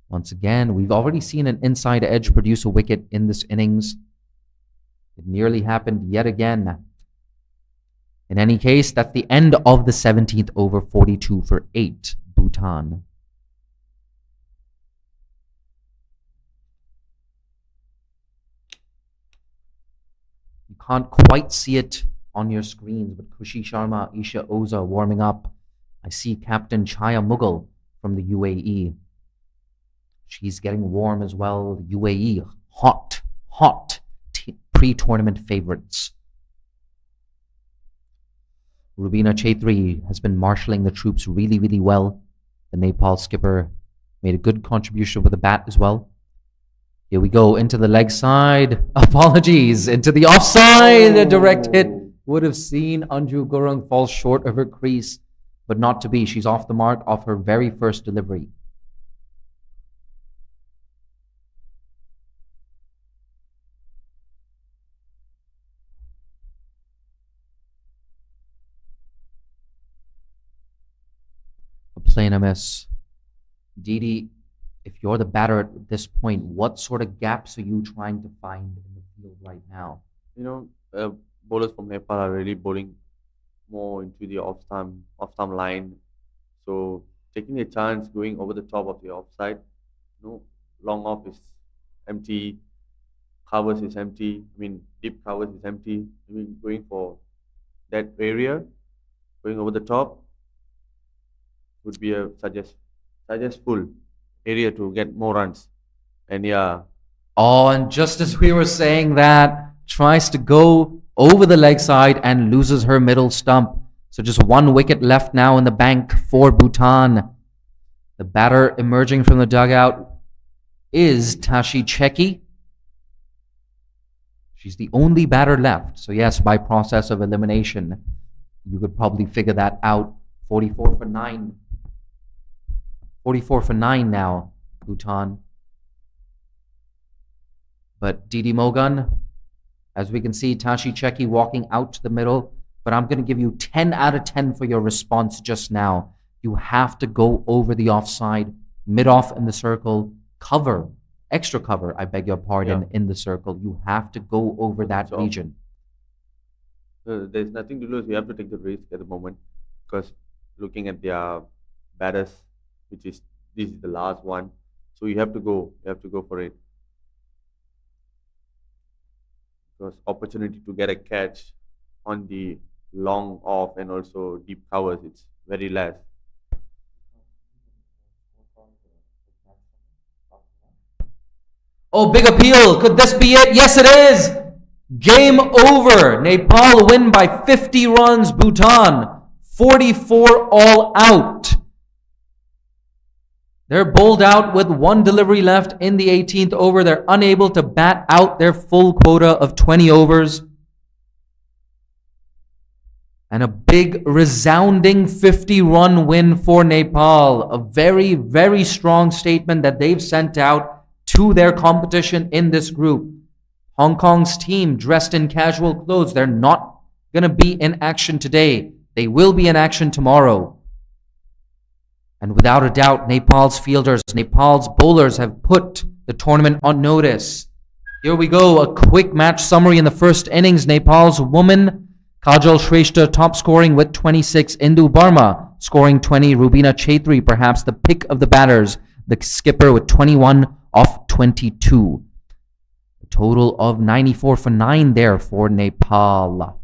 Once again, we've already seen an inside edge produce a wicket in this innings. It nearly happened yet again. In any case, that's the end of the 17th over, 42 for 8, Bhutan. You can't quite see it on your screens, but Khushi Sharma, Isha Oza warming up. I see Captain Chaya Mughal from the UAE. She's getting warm as well. The UAE, hot pre-tournament favorites. Rubina Chaitri has been marshalling the troops really, really well. The Nepal skipper made a good contribution with the bat as well. Here we go into the leg side. Apologies. Into the offside. A direct hit. Would have seen Anju Gurung fall short of her crease, but not to be. She's off the mark off her very first delivery. Plain a miss. Didi, if you're the batter at this point, what sort of gaps are you trying to find in the field right now? you know, bowlers from Nepal are really bowling more into the off stump line. So taking a chance going over the top of the offside, long off is empty, covers is empty. I mean, deep covers is empty. I mean, going for that area, going over the top would be a suggestful area to get more runs. And yeah, Oh, and just as we were saying that, tries to go over the leg side and loses her middle stump. So just one wicket left now in the bank for Bhutan. The batter emerging from the dugout is Tashi Cheki. She's the only batter left. So yes, by process of elimination, you could probably figure that out. 44 for 9. 44 for 9 now, Bhutan. But Didi Mogan, as we can see, Tashi Cheki walking out to the middle. But I'm going to give you 10 out of 10 for your response just now. You have to go over the offside, mid-off in the circle, cover, extra cover, I beg your pardon, in the circle. You have to go over that region. There's nothing to lose. You have to take the risk at the moment because looking at their batters, this is the last one. So you have to go. You have to go for it. Because opportunity to get a catch on the long off and also deep covers, it's very less. Oh, big appeal. Could this be it? Yes, it is. Game over. Nepal win by 50 runs. Bhutan 44 all out. They're bowled out with one delivery left in the 18th over. They're unable to bat out their full quota of 20 overs. And a big, resounding 50-run win for Nepal. A very, very strong statement that they've sent out to their competition in this group. Hong Kong's team dressed in casual clothes. They're not going to be in action today. They will be in action tomorrow. And without a doubt, Nepal's fielders, Nepal's bowlers have put the tournament on notice. Here we go, a quick match summary in the first innings. Nepal's woman, Kajal Shrestha, top scoring with 26. Indu Barma scoring 20. Rubina Chaitri, perhaps the pick of the batters. The skipper with 21 off 22. A total of 94 for 9 there for Nepal.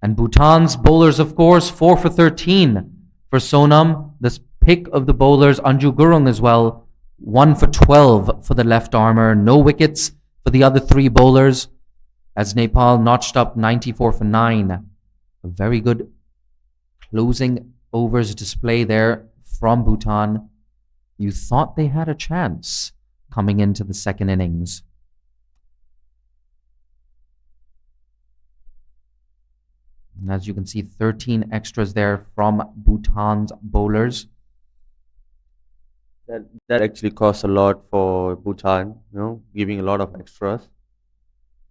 And Bhutan's bowlers, of course, 4 for 13. For Sonam, the pick of the bowlers, Anju Gurung as well, 1 for 12 for the left armour. No wickets for the other 3 bowlers, as Nepal notched up 94 for 9. A very good closing overs display there from Bhutan. You thought they had a chance coming into the second innings. And as you can see, 13 extras there from Bhutan's bowlers. That actually costs a lot for Bhutan, giving a lot of extras.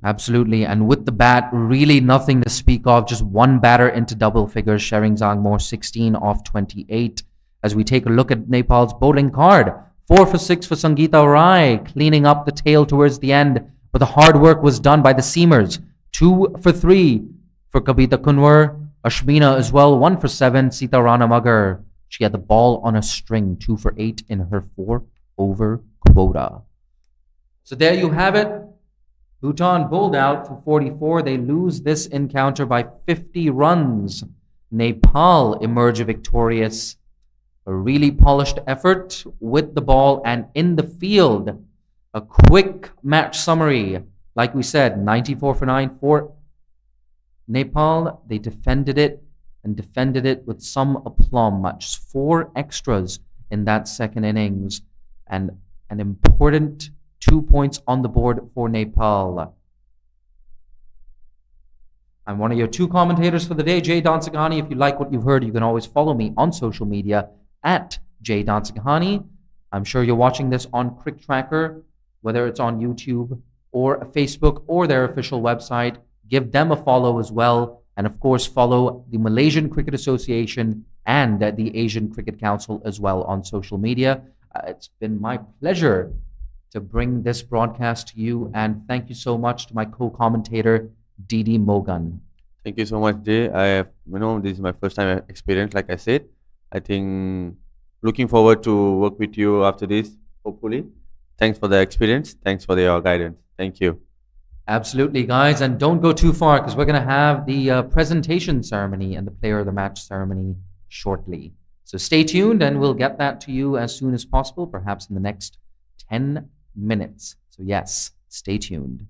Absolutely. And with the bat, really nothing to speak of. Just one batter into double figures. Shering Zangmore, 16 off 28. As we take a look at Nepal's bowling card, 4 for 6 for Sangeeta Rai, cleaning up the tail towards the end. But the hard work was done by the seamers. 2 for 3 for Kabita Kunwar. Ashmina as well, 1 for 7. Sita Rana Magar, she had the ball on a string, 2 for 8 in her 4-over quota. So there you have it. Bhutan bowled out for 44. They lose this encounter by 50 runs. Nepal emerge victorious. A really polished effort with the ball and in the field. A quick match summary. Like we said, 94 for 9 for Nepal. They defended it and defended it with some aplomb. Just 4 extras in that second innings. And an important 2 points on the board for Nepal. I'm one of your 2 commentators for the day, Jay Dansigani. If you like what you've heard, you can always follow me on social media at Jay Dansigani. I'm sure you're watching this on Crick Tracker, whether it's on YouTube or Facebook or their official website. Give them a follow as well. And of course, follow the Malaysian Cricket Association and the Asian Cricket Council as well on social media. It's been my pleasure to bring this broadcast to you. And thank you so much to my co-commentator, Didi Mogan. Thank you so much, Jay. I have, this is my first time experience, like I said. I think looking forward to work with you after this, hopefully. Thanks for the experience. Thanks for your guidance. Thank you. Absolutely, guys. And don't go too far because we're going to have the presentation ceremony and the player of the match ceremony shortly. So stay tuned and we'll get that to you as soon as possible, perhaps in the next 10 minutes. So, yes, stay tuned.